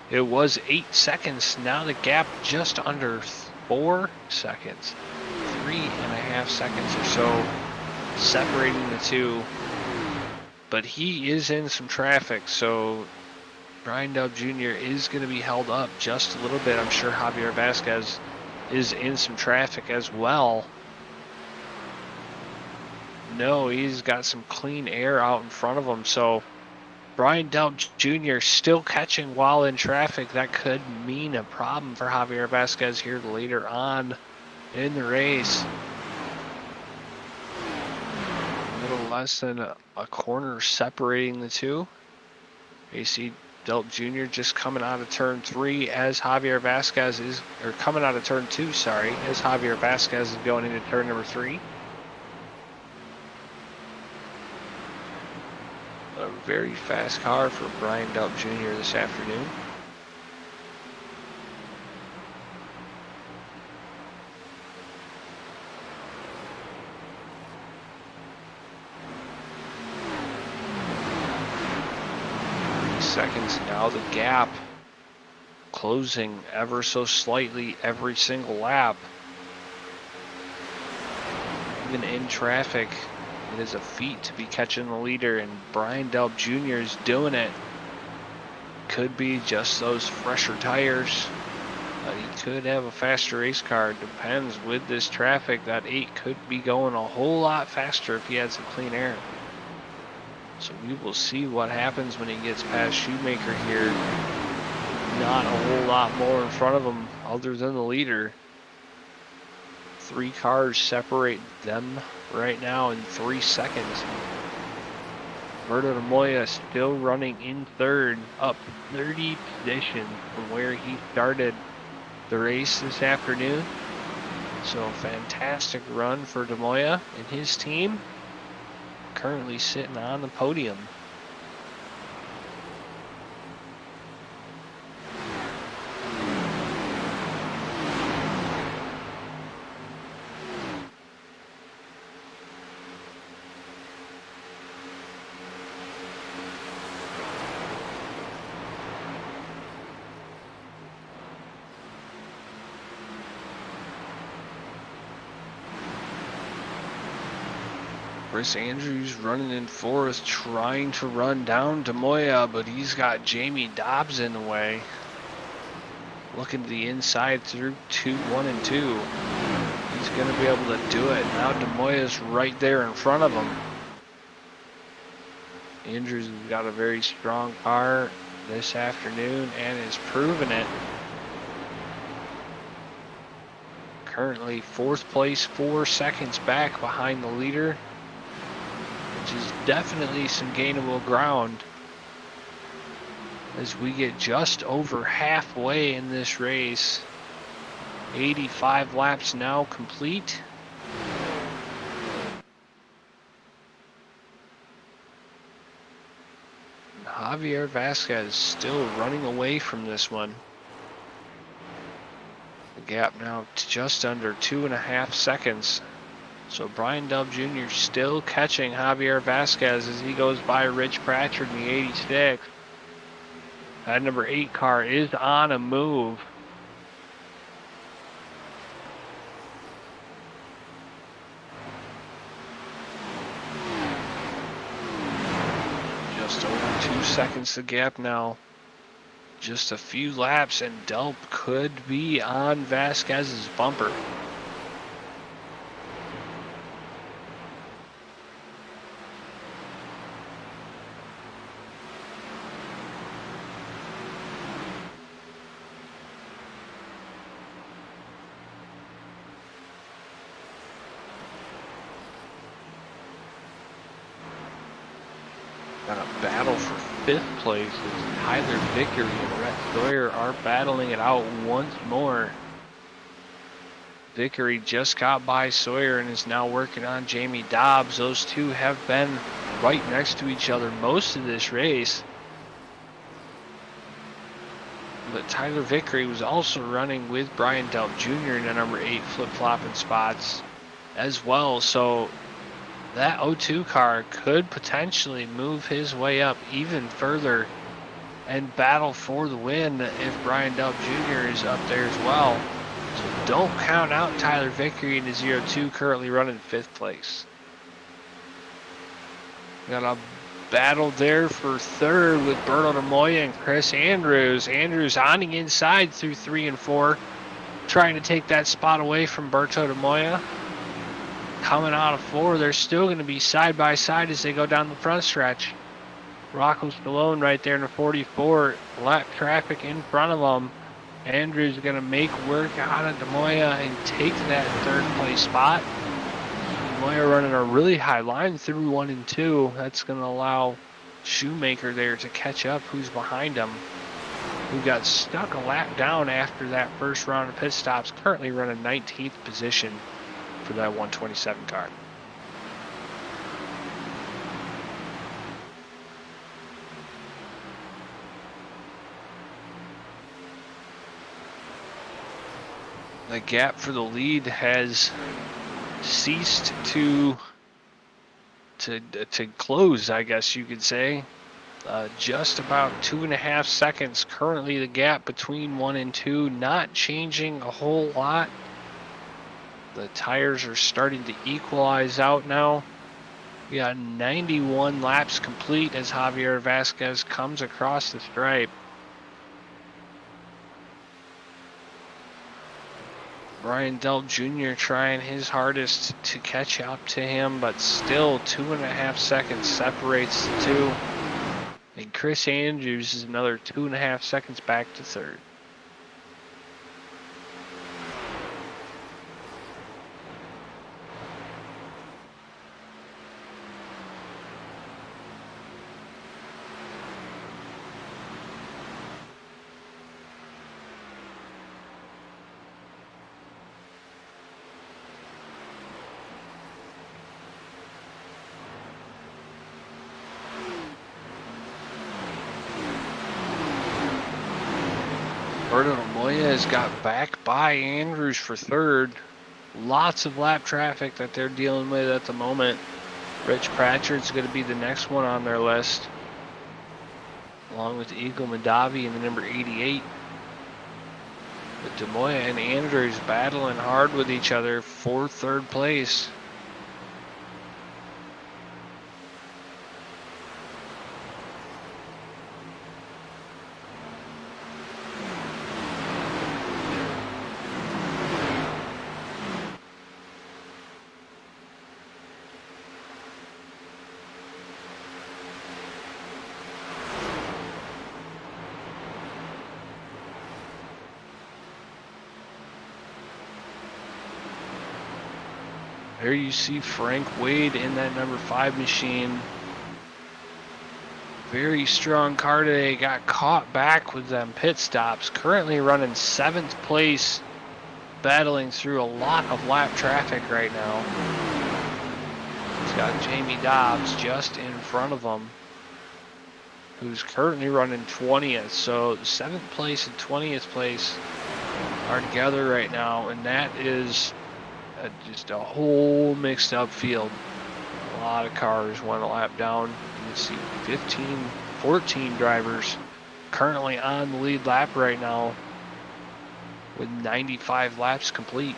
It was 8 seconds. Now the gap just under 4 seconds. 3.5 seconds or so separating the two. But he is in some traffic, so Brian Dobbs Jr. is going to be held up just a little bit. I'm sure Javier Vasquez is in some traffic as well. No, he's got some clean air out in front of him, so Brian Dobbs Jr. still catching while in traffic. That could mean a problem for Javier Vasquez here later on in the race. A little less than a corner separating the two. AC Delt Jr. just coming out of turn 3 as Javier Vasquez is, or coming out of turn 2, sorry, as Javier Vasquez is going into turn number 3. A very fast car for Brian Delt Jr. this afternoon. Seconds now, the gap closing ever so slightly every single lap. Even in traffic, it is a feat to be catching the leader, and Brian Dobbs Jr. is doing it. Could be just those fresher tires, but he could have a faster race car. Depends with this traffic. That 8 could be going a whole lot faster if he had some clean air. So we will see what happens when he gets past Shoemaker here. Not a whole lot more in front of him other than the leader. 3 cars separate them right now in 3 seconds. Roberto de Moya still running in third, up 30 positions from where he started the race this afternoon. So fantastic run for de Moya and his team. Currently sitting on the podium. Chris Andrews running in fourth, trying to run down de Moya, but he's got Jamie Dobbs in the way. Looking to the inside through 1 and 2. He's going to be able to do it. Now de Moya's right there in front of him. Andrews has got a very strong car this afternoon and is proving it. Currently 4th place, 4 seconds back behind the leader, which is definitely some gainable ground as we get just over halfway in this race. 85 laps now complete. Javier Vasquez still running away from this one. The gap now just under 2.5 seconds. So Brian Dobbs Jr. still catching Javier Vasquez as he goes by Rich Pratchard in the 86. That number 8 car is on a move. Just over 2 seconds the gap now. Just a few laps and Delp could be on Vasquez's bumper. Got a battle for 5th place as Tyler Vickery and Rhett Sawyer are battling it out once more. Vickery just got by Sawyer and is now working on Jamie Dobbs. Those two have been right next to each other most of this race. But Tyler Vickery was also running with Brian Delp Jr. in the number 8 flip-flopping spots as well. So that 02 car could potentially move his way up even further and battle for the win if Brian Delp Jr. is up there as well. So don't count out Tyler Vickery in his 02, currently running 5th place. Got a battle there for 3rd with Berto DeMoya and Chris Andrews. Andrews on the inside through 3 and 4, trying to take that spot away from Berto DeMoya. Coming out of 4, they're still going to be side by side as they go down the front stretch. Rocco Stallone right there in the 44, lap traffic in front of them. Andrews is going to make work out of DeMoya and take that 3rd place spot. DeMoya running a really high line through 1 and 2. That's going to allow Shoemaker there to catch up who's behind him, who got stuck a lap down after that first round of pit stops, currently running 19th position for that 127 car. The gap for the lead has ceased to close, I guess you could say. Just about 2.5 seconds currently, the gap between 1 and 2, not changing a whole lot. The tires are starting to equalize out now. We got 91 laps complete as Javier Vasquez comes across the stripe. Brian Delp Jr. trying his hardest to catch up to him, but still 2.5 seconds separates the two. And Chris Andrews is another 2.5 seconds back to 3rd. Berto DeMoya has got back by Andrews for 3rd. Lots of lap traffic that they're dealing with at the moment. Rich Pratchard's going to be the next one on their list, along with Eagle Madavi in the number 88. But DeMoya and Andrews battling hard with each other for 3rd place. There you see Frank Wade in that number 5 machine. Very strong car today. Got caught back with them pit stops. Currently running 7th place, battling through a lot of lap traffic right now. He's got Jamie Dobbs just in front of him, who's currently running 20th. So 7th place and 20th place are together right now, and that is just a whole mixed up field. A lot of cars went a lap down. You can see 15, 14 drivers currently on the lead lap right now with 95 laps complete.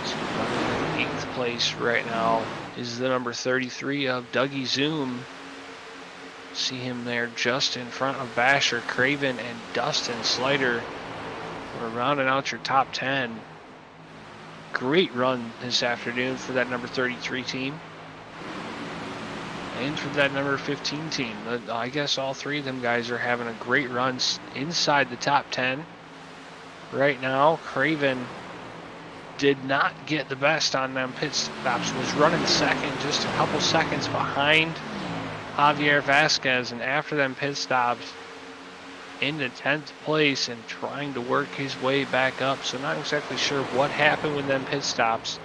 So running in 8th place right now is the number 33 of Dougie Zoom. See him there just in front of Basher, Craven, and Dustin Slider. We're rounding out your top 10. Great run this afternoon for that number 33 team. And for that number 15 team. I guess all 3 of them guys are having a great run inside the top 10. Right now, Craven did not get the best on them pit stops. Was running 2nd, just a couple seconds behind Javier Vasquez, and after them pit stops into 10th place and trying to work his way back up. So not exactly sure what happened with them pit stops,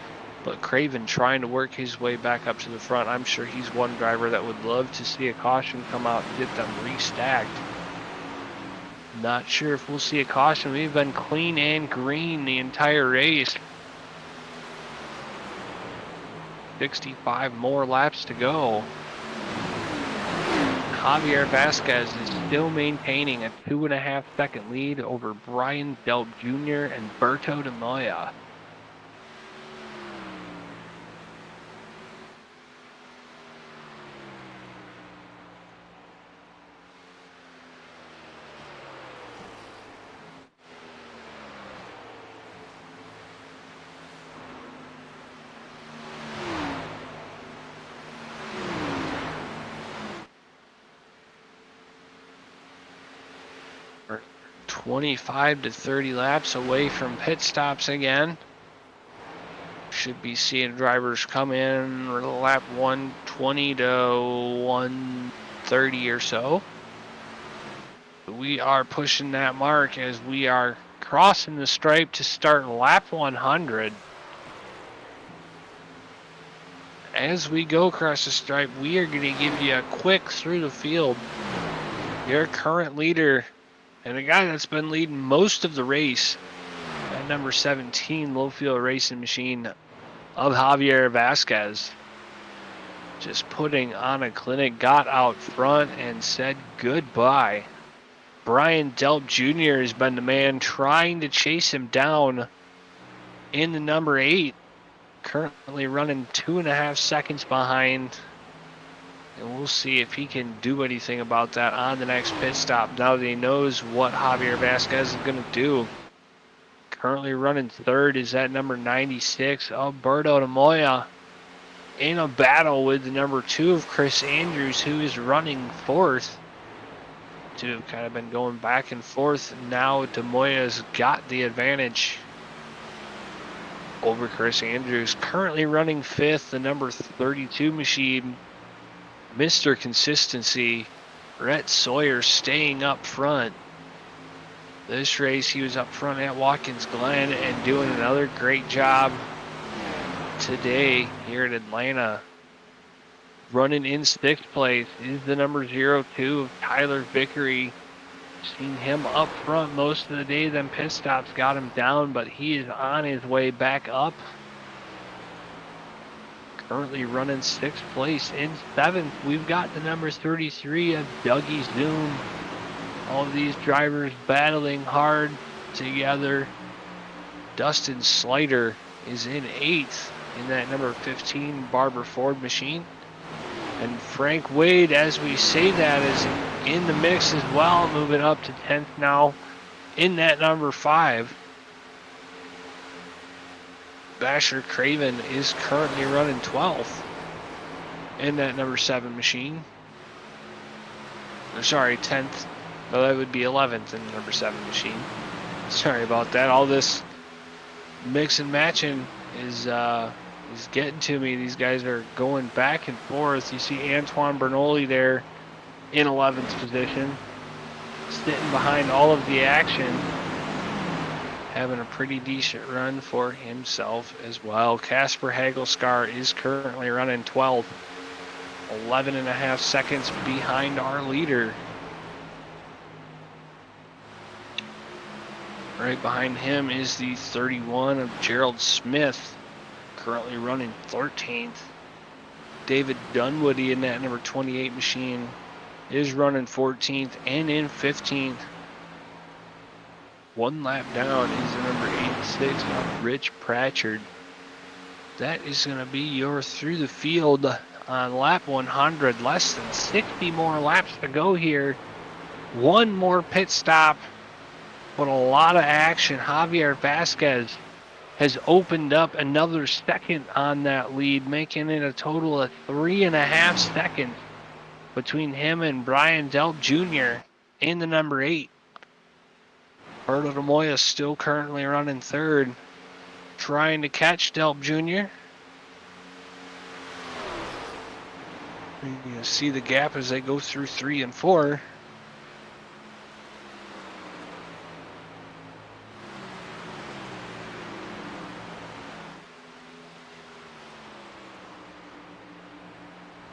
but Craven trying to work his way back up to the front. I'm sure he's one driver that would love to see a caution come out and get them restacked. Not sure if we'll see a caution. We've been clean and green the entire race. 65 more laps to go. Javier Vasquez is still maintaining a 2.5 second lead over Brian Delp Jr. and Berto de Moya. We're 25 to 30 laps away from pit stops again. Should be seeing drivers come in lap 120 to 130 or so. We are pushing that mark as we are crossing the stripe to start lap 100. As we go across the stripe, we are going to give you a quick through the field. Your current leader and a guy that's been leading most of the race at number 17, Low Field Racing Machine of Javier Vasquez. Just putting on a clinic, got out front and said goodbye. Brian Delp Jr. has been the man trying to chase him down in the number 8. Currently running 2.5 seconds behind. And we'll see if he can do anything about that on the next pit stop now that he knows what Javier Vasquez is going to do. Currently running third is that number 96, Alberto de Moya, in a battle with the number 2 of Chris Andrews, who is running fourth. Two have kind of been going back and forth. Now de Moya's got the advantage over Chris Andrews. Currently running fifth, the number 32 machine, Mr. Consistency, Rhett Sawyer, staying up front. This race, he was up front at Watkins Glen and doing another great job today here at Atlanta. Running in 6th place is the number 02 of Tyler Vickery. Seen him up front most of the day. Then pit stops got him down, but he is on his way back up. Currently running 6th place. In 7th, we've got the number 33 of Dougie Zoom. All of these drivers battling hard together. Dustin Slider is in 8th in that number 15 Barber Ford machine. And Frank Wade, as we say that, is in the mix as well, moving up to 10th now in that number 5. Basher Craven is currently running 12th in that number 7 machine. Or sorry, 10th. No, that would be 11th in the number 7 machine. Sorry about that. All this mix and matching is getting to me. These guys are going back and forth. You see Antoine Bernoulli there in 11th position, sitting behind all of the action, having a pretty decent run for himself as well. Casper Hagelscar is currently running 12th, 11.5 seconds behind our leader. Right behind him is the 31 of Gerald Smith, currently running 13th. David Dunwoody in that number 28 machine is running 14th and in 15th. 1 lap down is the number 86 of Rich Pratchard. That is going to be your through the field on lap 100. Less than 60 more laps to go here. 1 more pit stop, but a lot of action. Javier Vasquez has opened up another second on that lead, making it a total of 3.5 seconds between him and Brian Delp Jr. in the number 8. Berto de Moya still currently running 3rd, trying to catch Delp Jr. You see the gap as they go through 3 and 4.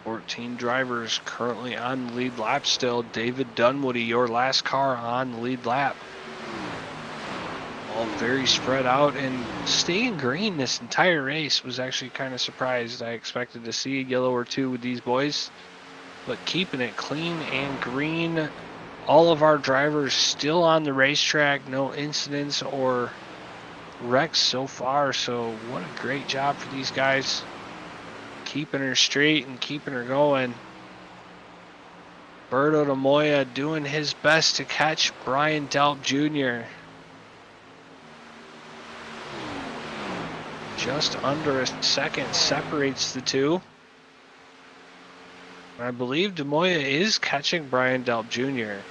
14 drivers currently on the lead lap still. David Dunwoody, your last car on the lead lap. All very spread out and staying green this entire race. Was actually kind of surprised. I expected to see a yellow or two with these boys, but keeping it clean and green. All of our drivers still on the racetrack. No incidents or wrecks so far. So what a great job for these guys. Keeping her straight and keeping her going. Berto de Moya doing his best to catch Brian Delp Jr. Just under a second separates the two. I believe de Moya is catching Brian Delp Jr.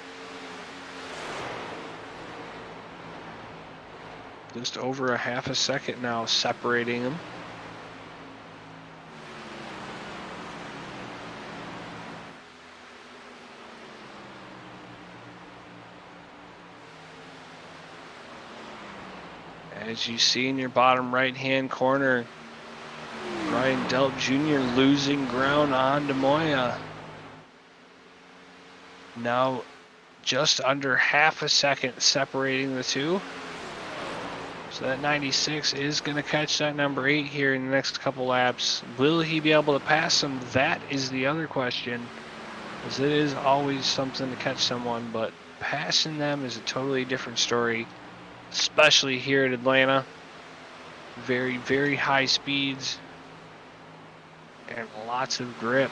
Just over a half a second now separating them. As you see in your bottom right hand corner, Brian Delp Jr. losing ground on de Moya. Now just under half a second separating the two. So that 96 is going to catch that number 8 here in the next couple laps. Will he be able to pass him? That is the other question, as it is always something to catch someone, but passing them is a totally different story, especially here at Atlanta. Very, very high speeds and lots of grip.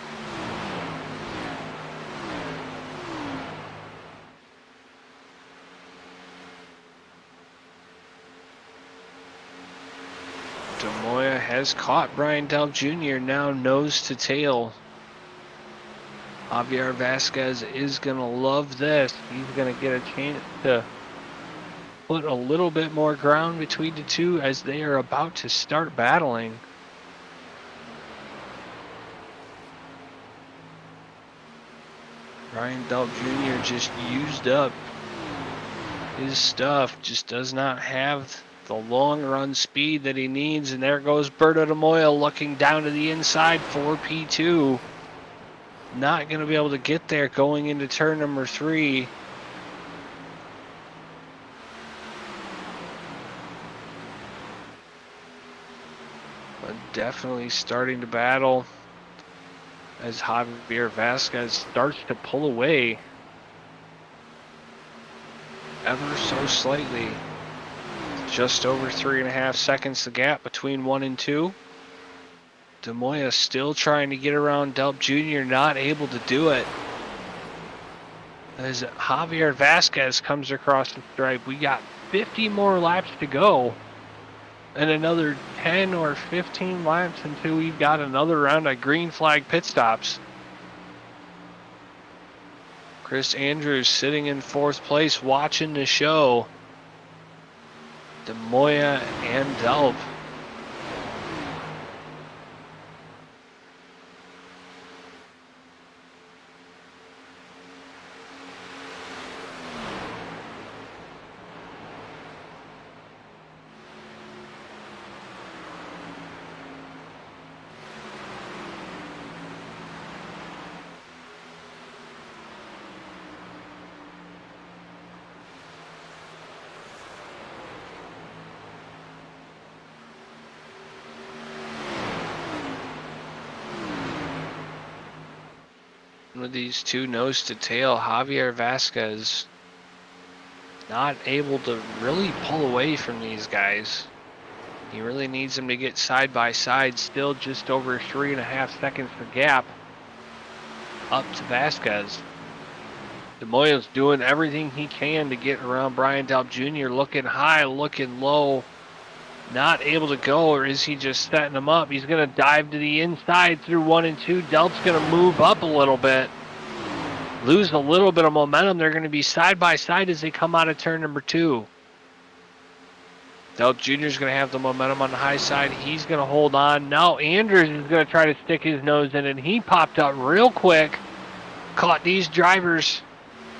De Moya has caught Brian Delp Jr. now nose to tail. Javier Vasquez is going to love this. He's going to get a chance to put a little bit more ground between the two as they are about to start battling. Brian Delp Jr. just used up his stuff, just does not have the long run speed that he needs, and there goes Berto de Moya looking down to the inside for P2. Not going to be able to get there going into turn number 3. But definitely starting to battle as Javier Vasquez starts to pull away ever so slightly. Just over 3.5 seconds the gap between 1 and 2. De Moya still trying to get around Delp Jr., not able to do it. As Javier Vasquez comes across the stripe, we got 50 more laps to go. And another 10 or 15 laps until we've got another round of green flag pit stops. Chris Andrews sitting in 4th place watching the show. De Moya and Delp. With these two nose to tail, Javier Vasquez not able to really pull away from these guys. He really needs them to get side by side, still just over 3.5 seconds the gap up to Vasquez. De Moya's doing everything he can to get around Brian Delp Jr., looking high, looking low, not able to go, or is he just setting him up? He's going to dive to the inside through 1 and 2. Delp's going to move up a little bit, lose a little bit of momentum. They're going to be side by side as they come out of turn number 2. Delp Jr. is going to have the momentum on the high side. He's going to hold on. Now Andrews is going to try to stick his nose in, and he popped up real quick, caught these drivers,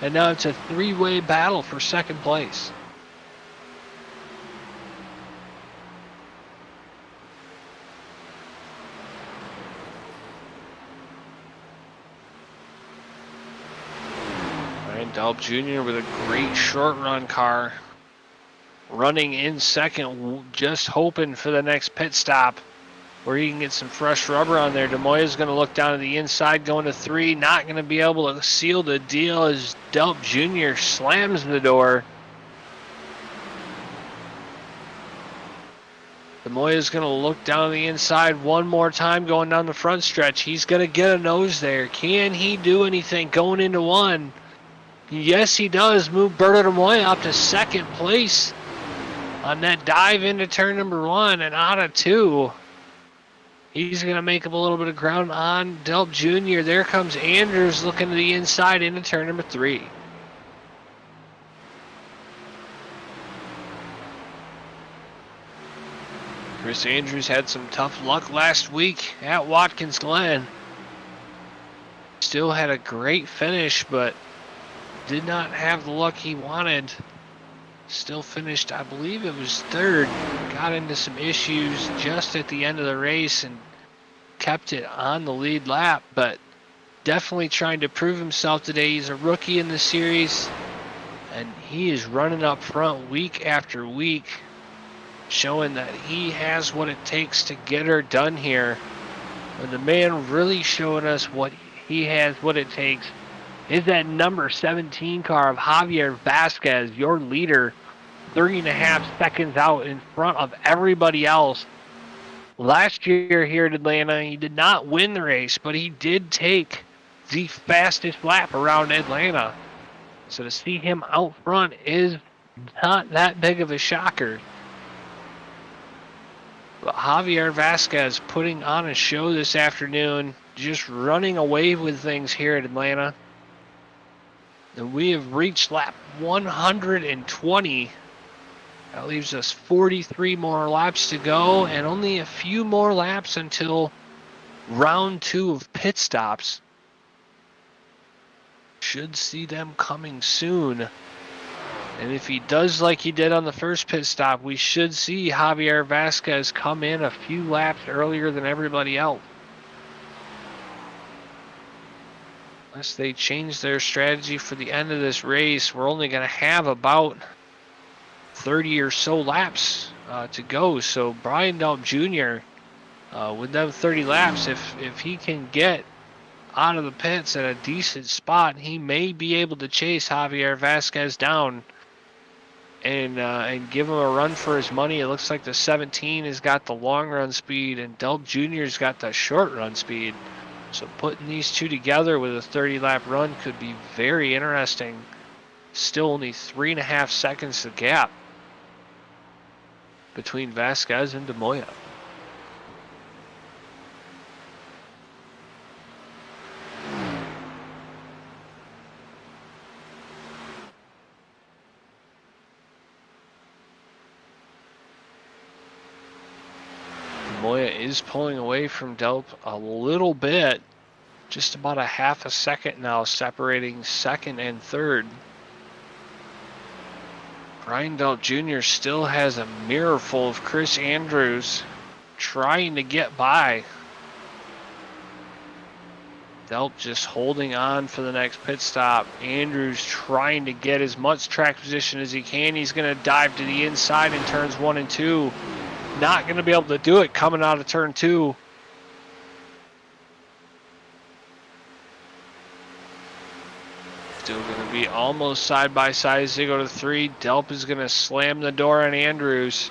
and now it's a 3-way battle for second place. Delp Jr. with a great short run car. Running in second, just hoping for the next pit stop where he can get some fresh rubber on there. DeMoya's going to look down to the inside, going to 3. Not going to be able to seal the deal as Delp Jr. slams the door. DeMoya's going to look down the inside one more time going down the front stretch. He's going to get a nose there. Can he do anything going into 1? Yes, he does. Move Berto DeMoya up to second place on that dive into turn number 1 and out of 2. He's going to make up a little bit of ground on Delp Jr. There comes Andrews looking to the inside into turn number 3. Chris Andrews had some tough luck last week at Watkins Glen. Still had a great finish, but did not have the luck he wanted. Still finished, I believe it was 3rd. Got into some issues just at the end of the race and kept it on the lead lap, but definitely trying to prove himself today. He's a rookie in the series, and he is running up front week after week, showing that he has what it takes to get her done here. And the man really showing us what he has, what it takes, is that number 17 car of Javier Vasquez, your leader, 3.5 seconds out in front of everybody else. Last year here at Atlanta, he did not win the race, but he did take the fastest lap around Atlanta. So to see him out front is not that big of a shocker. But Javier Vasquez putting on a show this afternoon, just running away with things here at Atlanta. And we have reached lap 120. That leaves us 43 more laps to go and only a few more laps until round 2 of pit stops. Should see them coming soon. And if he does like he did on the first pit stop, we should see Javier Vasquez come in a few laps earlier than everybody else. Unless they change their strategy for the end of this race, we're only going to have about 30 or so laps to go. So Brian Delp Jr., with them 30 laps, if he can get out of the pits at a decent spot, he may be able to chase Javier Vasquez down and give him a run for his money. It looks like the 17 has got the long run speed and Delp Jr.'s got the short run speed. So putting these two together with a 30-lap run could be very interesting. Still only 3.5 seconds of gap between Vasquez and DeMoya. DeMoya is pulling away from Delp a little bit, just about a half a second now, separating second and third. Brian Delp Jr. still has a mirror full of Chris Andrews trying to get by. Delp just holding on for the next pit stop. Andrews trying to get as much track position as he can. He's going to dive to the inside in turns 1 and 2. Not going to be able to do it coming out of turn 2. Still going to be almost side by side as they go to 3. Delp is going to slam the door on Andrews.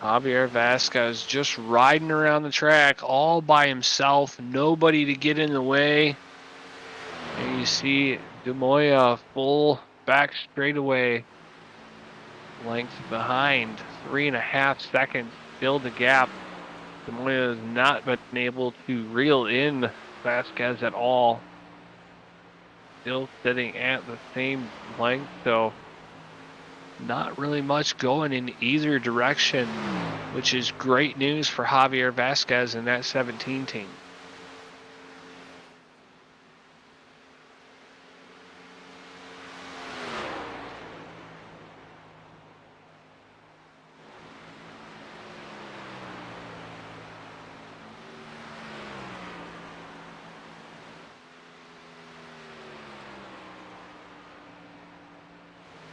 Javier Vasquez just riding around the track all by himself, nobody to get in the way. And you see DeMoya full back straightaway, length behind, 3.5 seconds, still the gap. DeMoya has not been able to reel in Vasquez at all. Still sitting at the same length, so not really much going in either direction, which is great news for Javier Vasquez and that 17 team.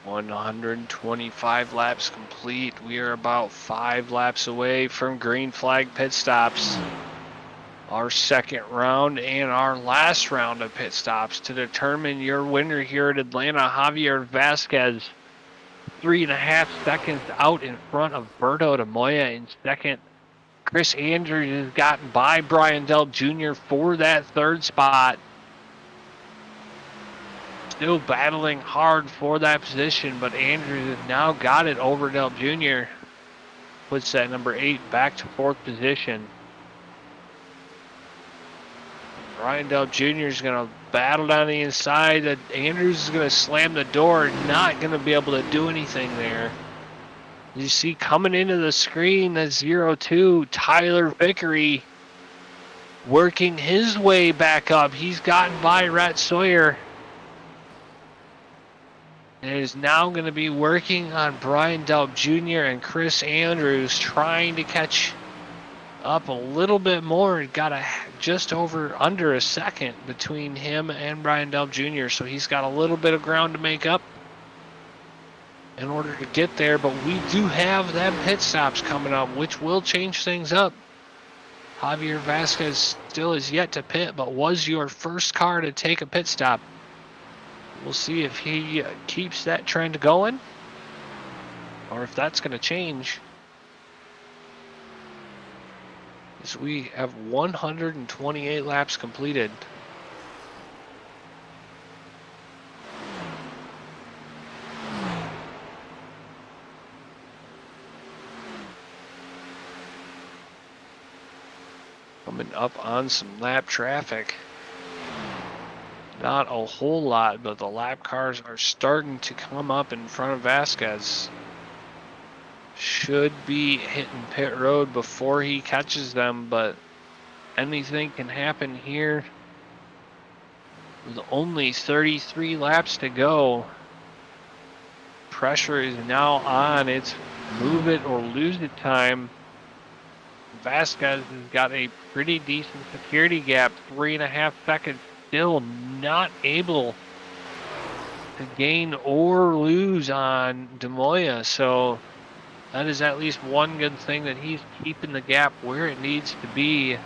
125 laps complete. We are about 5 laps away from green flag pit stops. Our second round and our last round of pit stops to determine your winner here at Atlanta. Javier Vasquez, 3.5 seconds out in front of Berto de Moya in second. Chris Andrews has gotten by Brian Delp Jr. for that third spot. Still battling hard for that position, but Andrews has now got it over Delp Jr. Puts that number 8 back to 4th position. Brian Delp Jr. is going to battle down the inside. Andrews is going to slam the door. Not going to be able to do anything there. You see coming into the screen, that's 0-2, Tyler Vickery working his way back up. He's gotten by Rhett Sawyer. And is now going to be working on Brian Delp Jr. and Chris Andrews, trying to catch up a little bit more. Got just under a second between him and Brian Delp Jr. So he's got a little bit of ground to make up in order to get there. But we do have them pit stops coming up, which will change things up. Javier Vasquez still is yet to pit, but was your first car to take a pit stop. We'll see if he keeps that trend going or if that's going to change. As we have 128 laps completed. Coming up on some lap traffic. Not a whole lot, but the lap cars are starting to come up in front of Vasquez. Should be hitting pit road before he catches them, but anything can happen here. With only 33 laps to go, pressure is now on. It's move it or lose it time. Vasquez has got a pretty decent security gap, 3.5 seconds. Still not able to gain or lose on de Moya, so that is at least one good thing, that he's keeping the gap where it needs to be,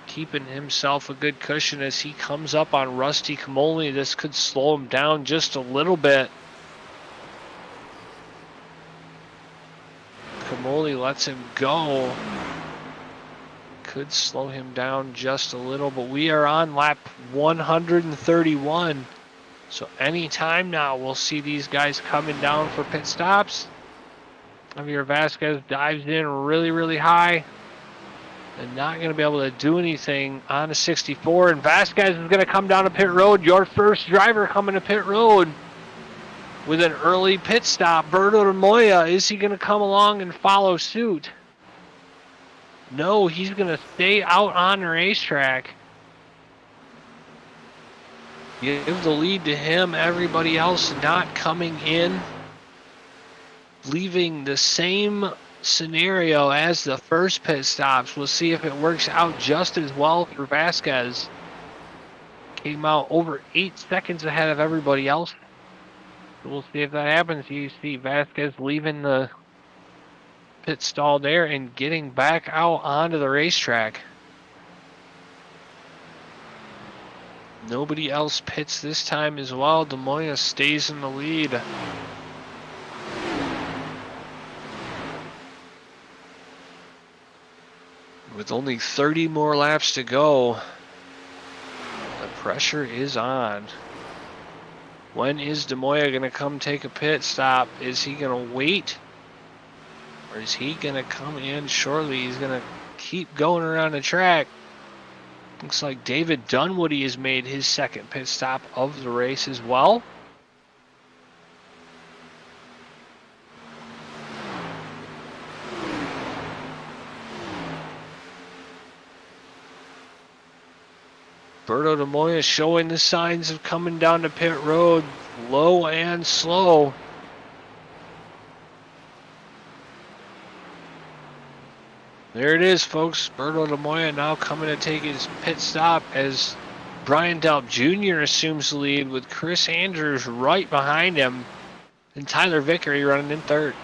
keeping himself a good cushion as he comes up on Rusty Camoli. This could slow him down just a little bit. Camoli lets him go. Could slow him down just a little, but we are on lap 131. So any time now we'll see these guys coming down for pit stops. Javier Vasquez dives in really, really high and not going to be able to do anything on a 64. And Vasquez is going to come down to pit road. Your first driver coming to pit road with an early pit stop. Berto de Moya, is he going to come along and follow suit? No, he's going to stay out on the racetrack. Give the lead to him. Everybody else not coming in. Leaving the same scenario as the first pit stops. We'll see if it works out just as well for Vasquez. Came out over 8 seconds ahead of everybody else. So we'll see if that happens. You see Vasquez leaving the pit stall there and getting back out onto the racetrack. Nobody else pits this time as well. De Moya stays in the lead. With only 30 more laps to go, the pressure is on. When is de Moya going to come take a pit stop? Is he going to wait? Or is he going to come in shortly? He's going to keep going around the track. Looks like David Dunwoody has made his second pit stop of the race as well. Berto de Moya showing the signs of coming down to pit road, low and slow. There it is, folks. Berto de Moya now coming to take his pit stop as Brian Delp Jr. assumes the lead with Chris Andrews right behind him. And Tyler Vickery running in third.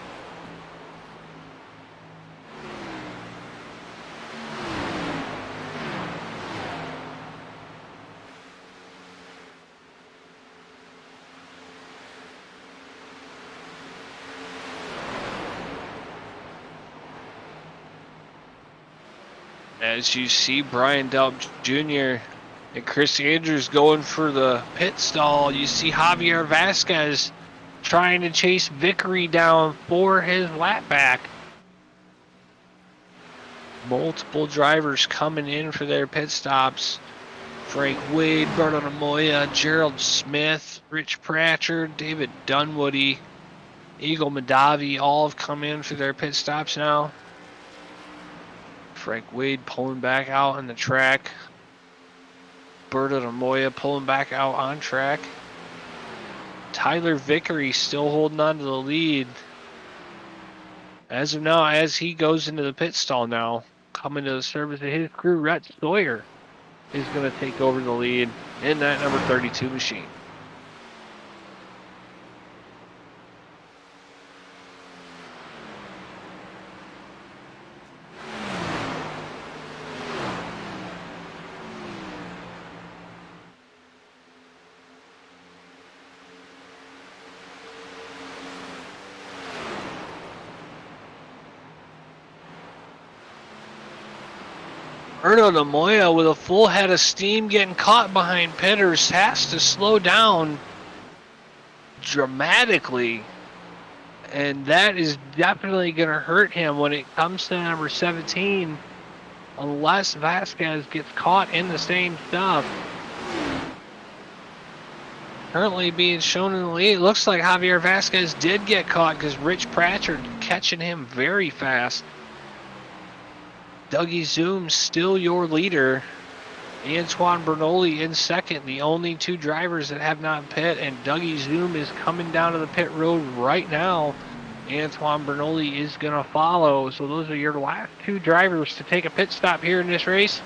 As you see Brian Dobbs Jr. and Chris Andrews going for the pit stall, you see Javier Vasquez trying to chase Vickery down for his lap back. Multiple drivers coming in for their pit stops. Frank Wade, Berto Namoya, Gerald Smith, Rich Pratchard, David Dunwoody, Eagle Madavi all have come in for their pit stops now. Frank Wade pulling back out on the track. Berto Namoya pulling back out on track. Tyler Vickery still holding on to the lead. As of now, as he goes into the pit stall now, coming to the service of his crew, Rhett Sawyer is going to take over the lead in that number 32 machine. Berto Namoya with a full head of steam getting caught behind Pitters has to slow down dramatically, and that is definitely going to hurt him when it comes to number 17 unless Vasquez gets caught in the same stuff. Currently being shown in the lead. It looks like Javier Vasquez did get caught because Rich Pratchard catching him very fast. Dougie Zoom still your leader. Antoine Bernoulli in second, the only two drivers that have not pit, and Dougie Zoom is coming down to the pit road right now. Antoine Bernoulli is going to follow. So those are your last two drivers to take a pit stop here in this race.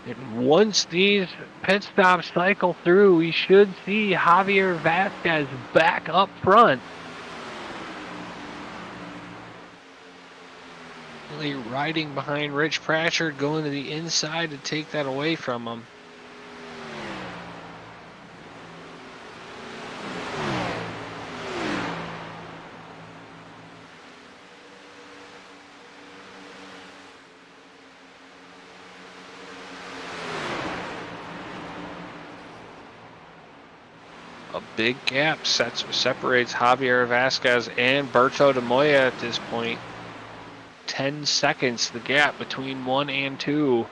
And once these pit stops cycle through, we should see Javier Vasquez back up front. Riding behind Rich Pratchard, going to the inside to take that away from him. A big gap separates Javier Vasquez and Berto Namoya at this point. 10 seconds the gap between 1 and 2.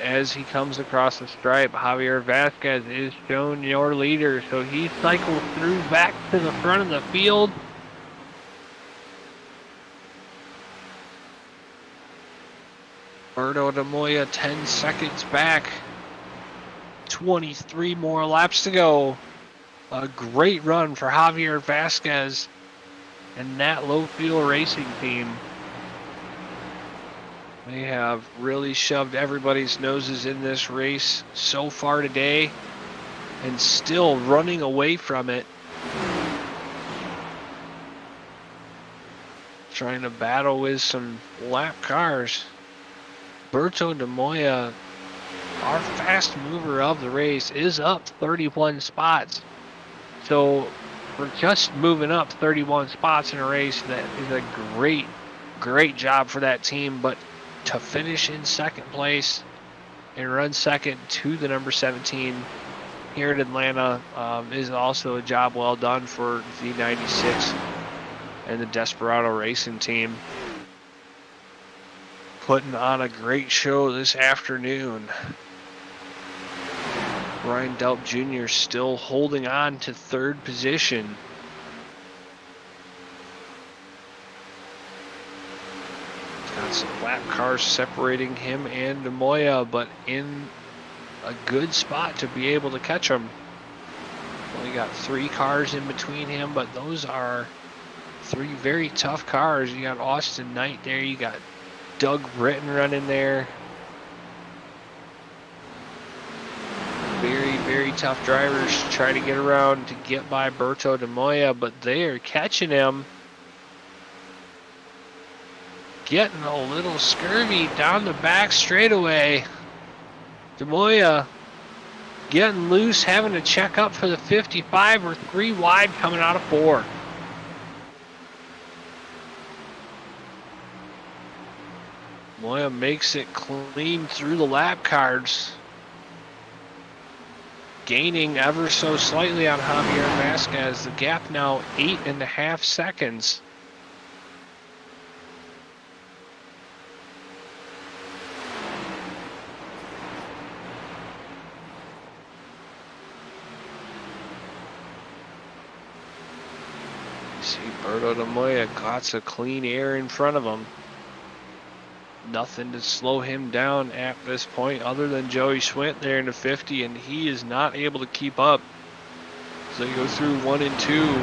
As he comes across the stripe, Javier Vasquez is shown your leader, so he cycles through back to the front of the field. Berto Namoya 10 seconds back. 23 more laps to go. A great run for Javier Vasquez and that Low Fuel Racing team. They have really shoved everybody's noses in this race so far today and still running away from it. Trying to battle with some lap cars. Berto Namoya, our fast mover of the race, is up 31 spots. So for just moving up 31 spots in a race, that is a great job for that team. But to finish in second place and run second to the number 17 here at Atlanta is also a job well done for Z96 and the Desperado Racing team. Putting on a great show this afternoon. Brian Delp Jr. still holding on to third position. Got some lap cars separating him and Namoya, but in a good spot to be able to catch him. Only got 3 cars in between him, but those are 3 very tough cars. You got Austin Knight there, you got Doug Britton running there. Very very tough drivers try to get around to get by Berto de Moya, but they are catching him. Getting a little scurvy down the back straightaway. De Moya getting loose, having to check up for the 55 or 3 wide coming out of 4. Moya makes it clean through the lap cards. Gaining ever so slightly on Javier Vasquez. The gap now 8.5 seconds. See Berto de Moya got a clean air in front of him. Nothing to slow him down at this point other than Joey Schwint there in the 50, and he is not able to keep up. So he goes through 1 and 2.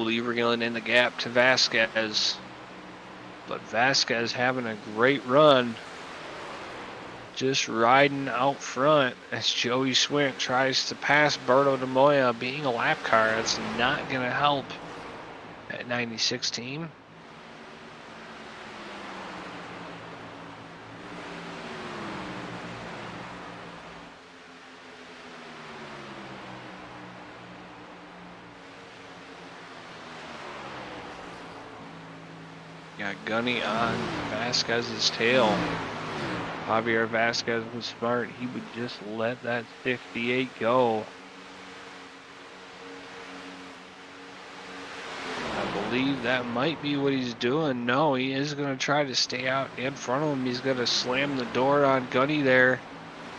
Liebergillen in the gap to Vasquez, but Vasquez having a great run, just riding out front as Joey Schwint tries to pass Berto de Moya. Being a lap car, that's not going to help at 96 team. Got Gunny on Vasquez's tail. Javier Vasquez was smart. He would just let that 58 go. I believe that might be what he's doing. No, he is going to try to stay out in front of him. He's going to slam the door on Gunny there.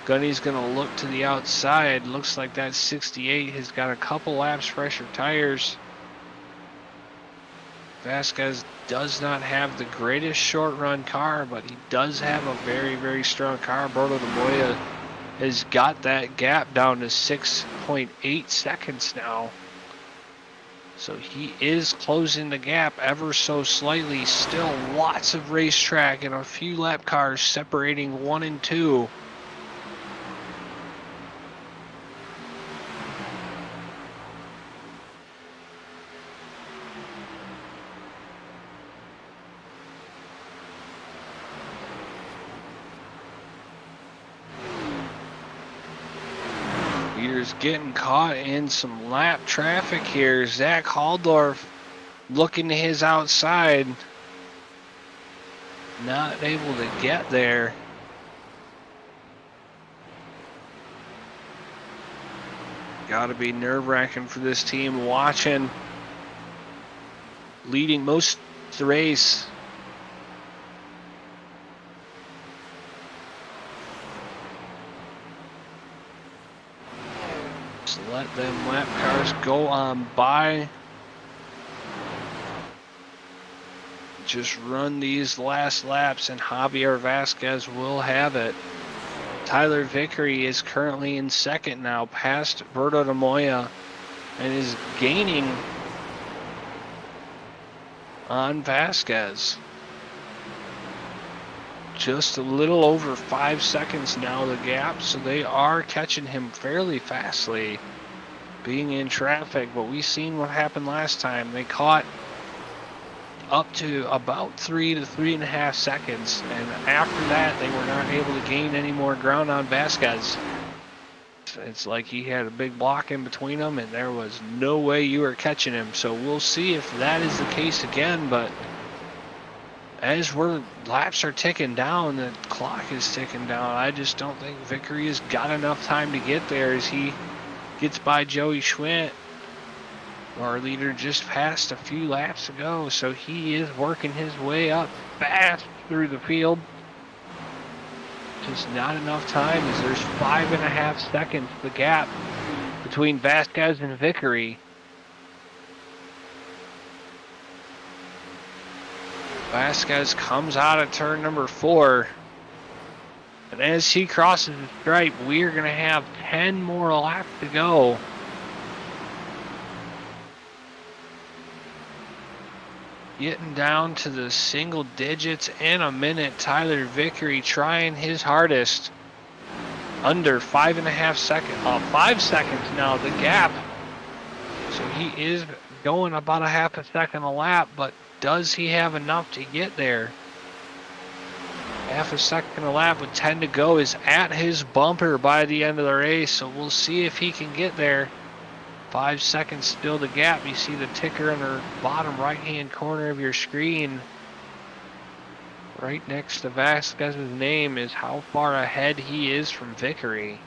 Gunny's going to look to the outside. Looks like that 68 has got a couple laps fresher tires. Vasquez does not have the greatest short run car, but he does have a very, very strong car. Berto de Moya has got that gap down to 6.8 seconds now. So he is closing the gap ever so slightly. Still lots of racetrack and a few lap cars separating 1 and 2. Peter's getting caught in some lap traffic here. Zach Halldorf looking to his outside. Not able to get there. Gotta be nerve-wracking for this team watching. Leading most of the race. Let them lap cars go on by. Just run these last laps and Javier Vasquez will have it. Tyler Vickery is currently in second now, past Berto de Moya, and is gaining on Vasquez. Just a little over 5 seconds now the gap, so they are catching him fairly fastly, being in traffic. But we've seen what happened last time. They caught up to about 3 to 3.5 seconds, and after that they were not able to gain any more ground on Vasquez. It's like he had a big block in between them and there was no way you were catching him. So we'll see if that is the case again, but as laps are ticking down, the clock is ticking down. I just don't think Vickery has got enough time to get there as he gets by Joey Schwint. Our leader just passed a few laps ago, so he is working his way up fast through the field. Just not enough time as there's 5.5 seconds the gap between Vasquez and Vickery. Vasquez comes out of turn number 4. And as he crosses the stripe, we're going to have 10 more laps to go. Getting down to the single digits in a minute. Tyler Vickery trying his hardest. Under 5.5 seconds, 5 seconds now, the gap. So he is going about a half a second a lap, but does he have enough to get there? Half a second a lap with 10 to go is at his bumper by the end of the race, so we'll see if he can get there. 5 seconds still the gap. You see the ticker in the bottom right-hand corner of your screen. Right next to Vasquez's name is how far ahead he is from Vickery.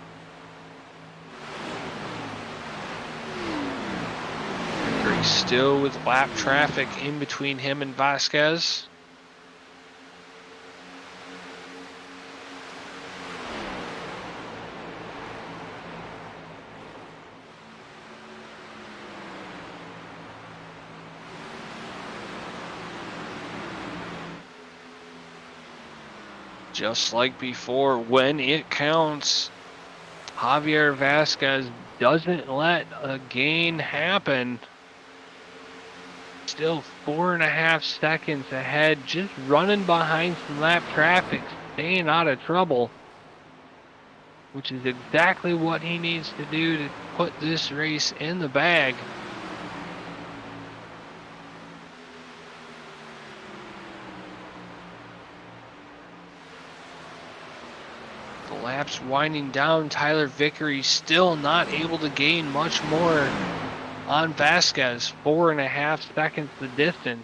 Vickery still with lap traffic in between him and Vasquez. Just like before, when it counts, Javier Vasquez doesn't let a gain happen. Still 4.5 seconds ahead, just running behind some lap traffic, staying out of trouble, which is exactly what he needs to do to put this race in the bag. Laps winding down. Tyler Vickery still not able to gain much more on Vasquez. 4.5 seconds the distance.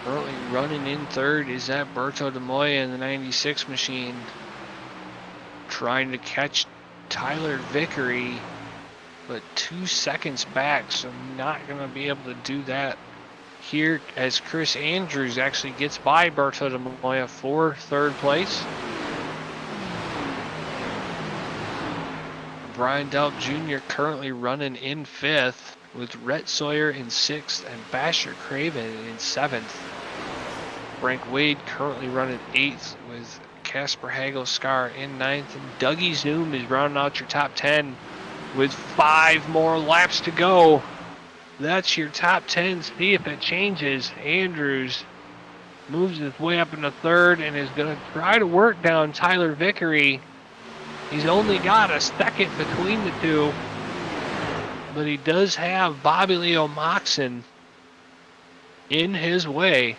Currently running in third is that Berto de Moya in the 96 machine. Trying to catch Tyler Vickery, but 2 seconds back, so not going to be able to do that here as Chris Andrews actually gets by Berto de Moya for third place. Brian Delp Jr. currently running in fifth, with Rhett Sawyer in sixth and Basher Craven in seventh. Frank Wade currently running eighth with Casper Hagelscar in ninth, and Dougie Zoom is rounding out your top 10 with 5 more laps to go. That's your top 10. See if it changes. Andrews moves his way up into third and is going to try to work down Tyler Vickery. He's only got a second between the two, but he does have Bobby Leo Moxon in his way.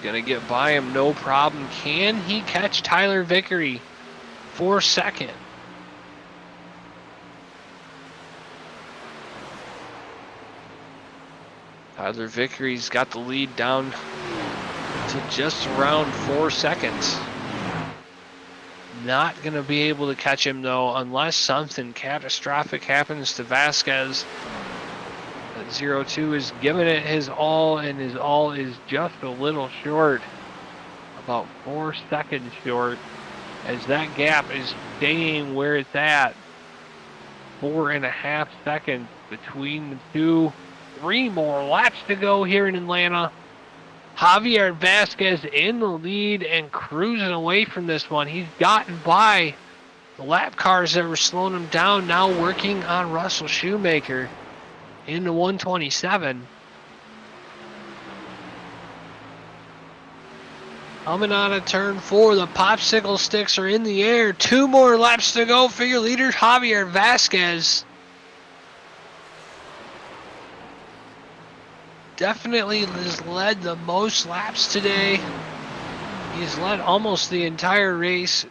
Gonna get by him, no problem. Can he catch Tyler Vickery for second? Tyler Vickery's got the lead down to just around 4 seconds. Not gonna be able to catch him though, unless something catastrophic happens to Vasquez. 0-2 is giving it his all, and his all is just a little short, about 4 seconds short, as that gap is staying where it's at. 4.5 seconds between the two. 3 more laps to go here in Atlanta. Javier Vasquez in the lead and cruising away from this one. He's gotten by the lap cars that were slowing him down, now working on Russell Shoemaker in the 127. Coming out of turn 4, the popsicle sticks are in the air. 2 more laps to go for your leader, Javier Vasquez. Definitely has led the most laps today. He's led almost the entire race.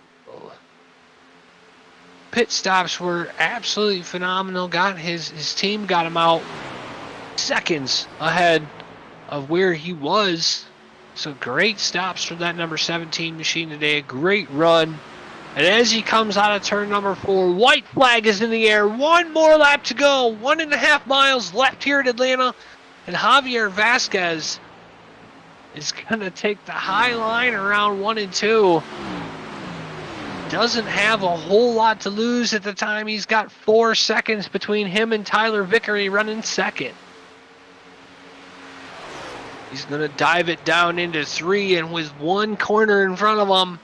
Pit stops were absolutely phenomenal. Got his team got him out seconds ahead of where he was. So great stops from that number 17 machine today. A great run. And as he comes out of turn number 4, white flag is in the air. 1 more lap to go. 1.5 miles left here at Atlanta. And Javier Vasquez is going to take the high line around 1 and 2. Doesn't have a whole lot to lose at the time. He's got 4 seconds between him and Tyler Vickery running second. He's going to dive it down into 3, and with 1 corner in front of him,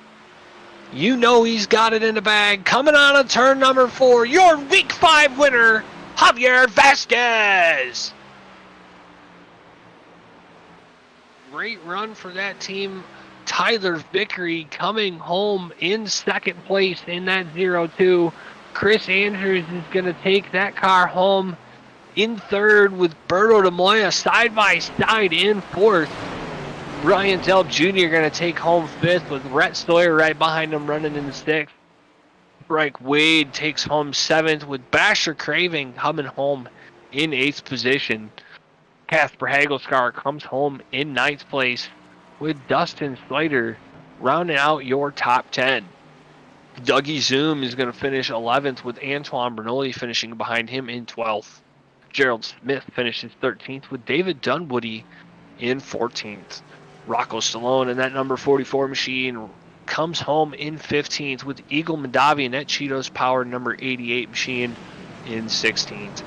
you know he's got it in the bag. Coming on a turn number 4, your Week 5 winner, Javier Vasquez. Great run for that team. Tyler Vickery coming home in second place in that 0-2. Chris Andrews is going to take that car home in third, with Berto de Moya side by side in fourth. Brian Delp Jr. going to take home fifth, with Rhett Sawyer right behind him running in sixth. Bryke Wade takes home seventh, with Basher Craving coming home in eighth position. Casper Hagelscar comes home in ninth place, with Dustin Slater rounding out your top 10. Dougie Zoom is going to finish 11th, with Antoine Bernoulli finishing behind him in 12th. Gerald Smith finishes 13th, with David Dunwoody in 14th. Rocco Stallone in that number 44 machine comes home in 15th, with Eagle Mondavi in that Cheetos Power number 88 machine in 16th.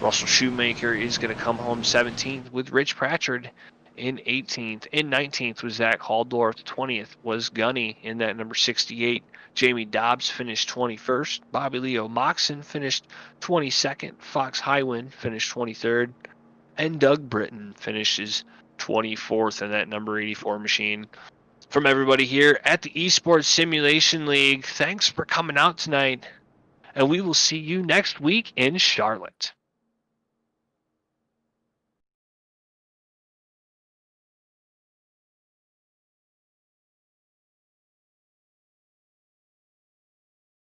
Russell Shoemaker is going to come home 17th, with Rich Pratchard in 18th. In 19th was Zach Haldorf. 20th was Gunny in that number 68. Jamie Dobbs finished 21st. Bobby Leo Moxon finished 22nd. Fox Highwind finished 23rd. And Doug Britton finishes 24th in that number 84 machine. From everybody here at the Esports Simulation League, thanks for coming out tonight, and we will see you next week in Charlotte.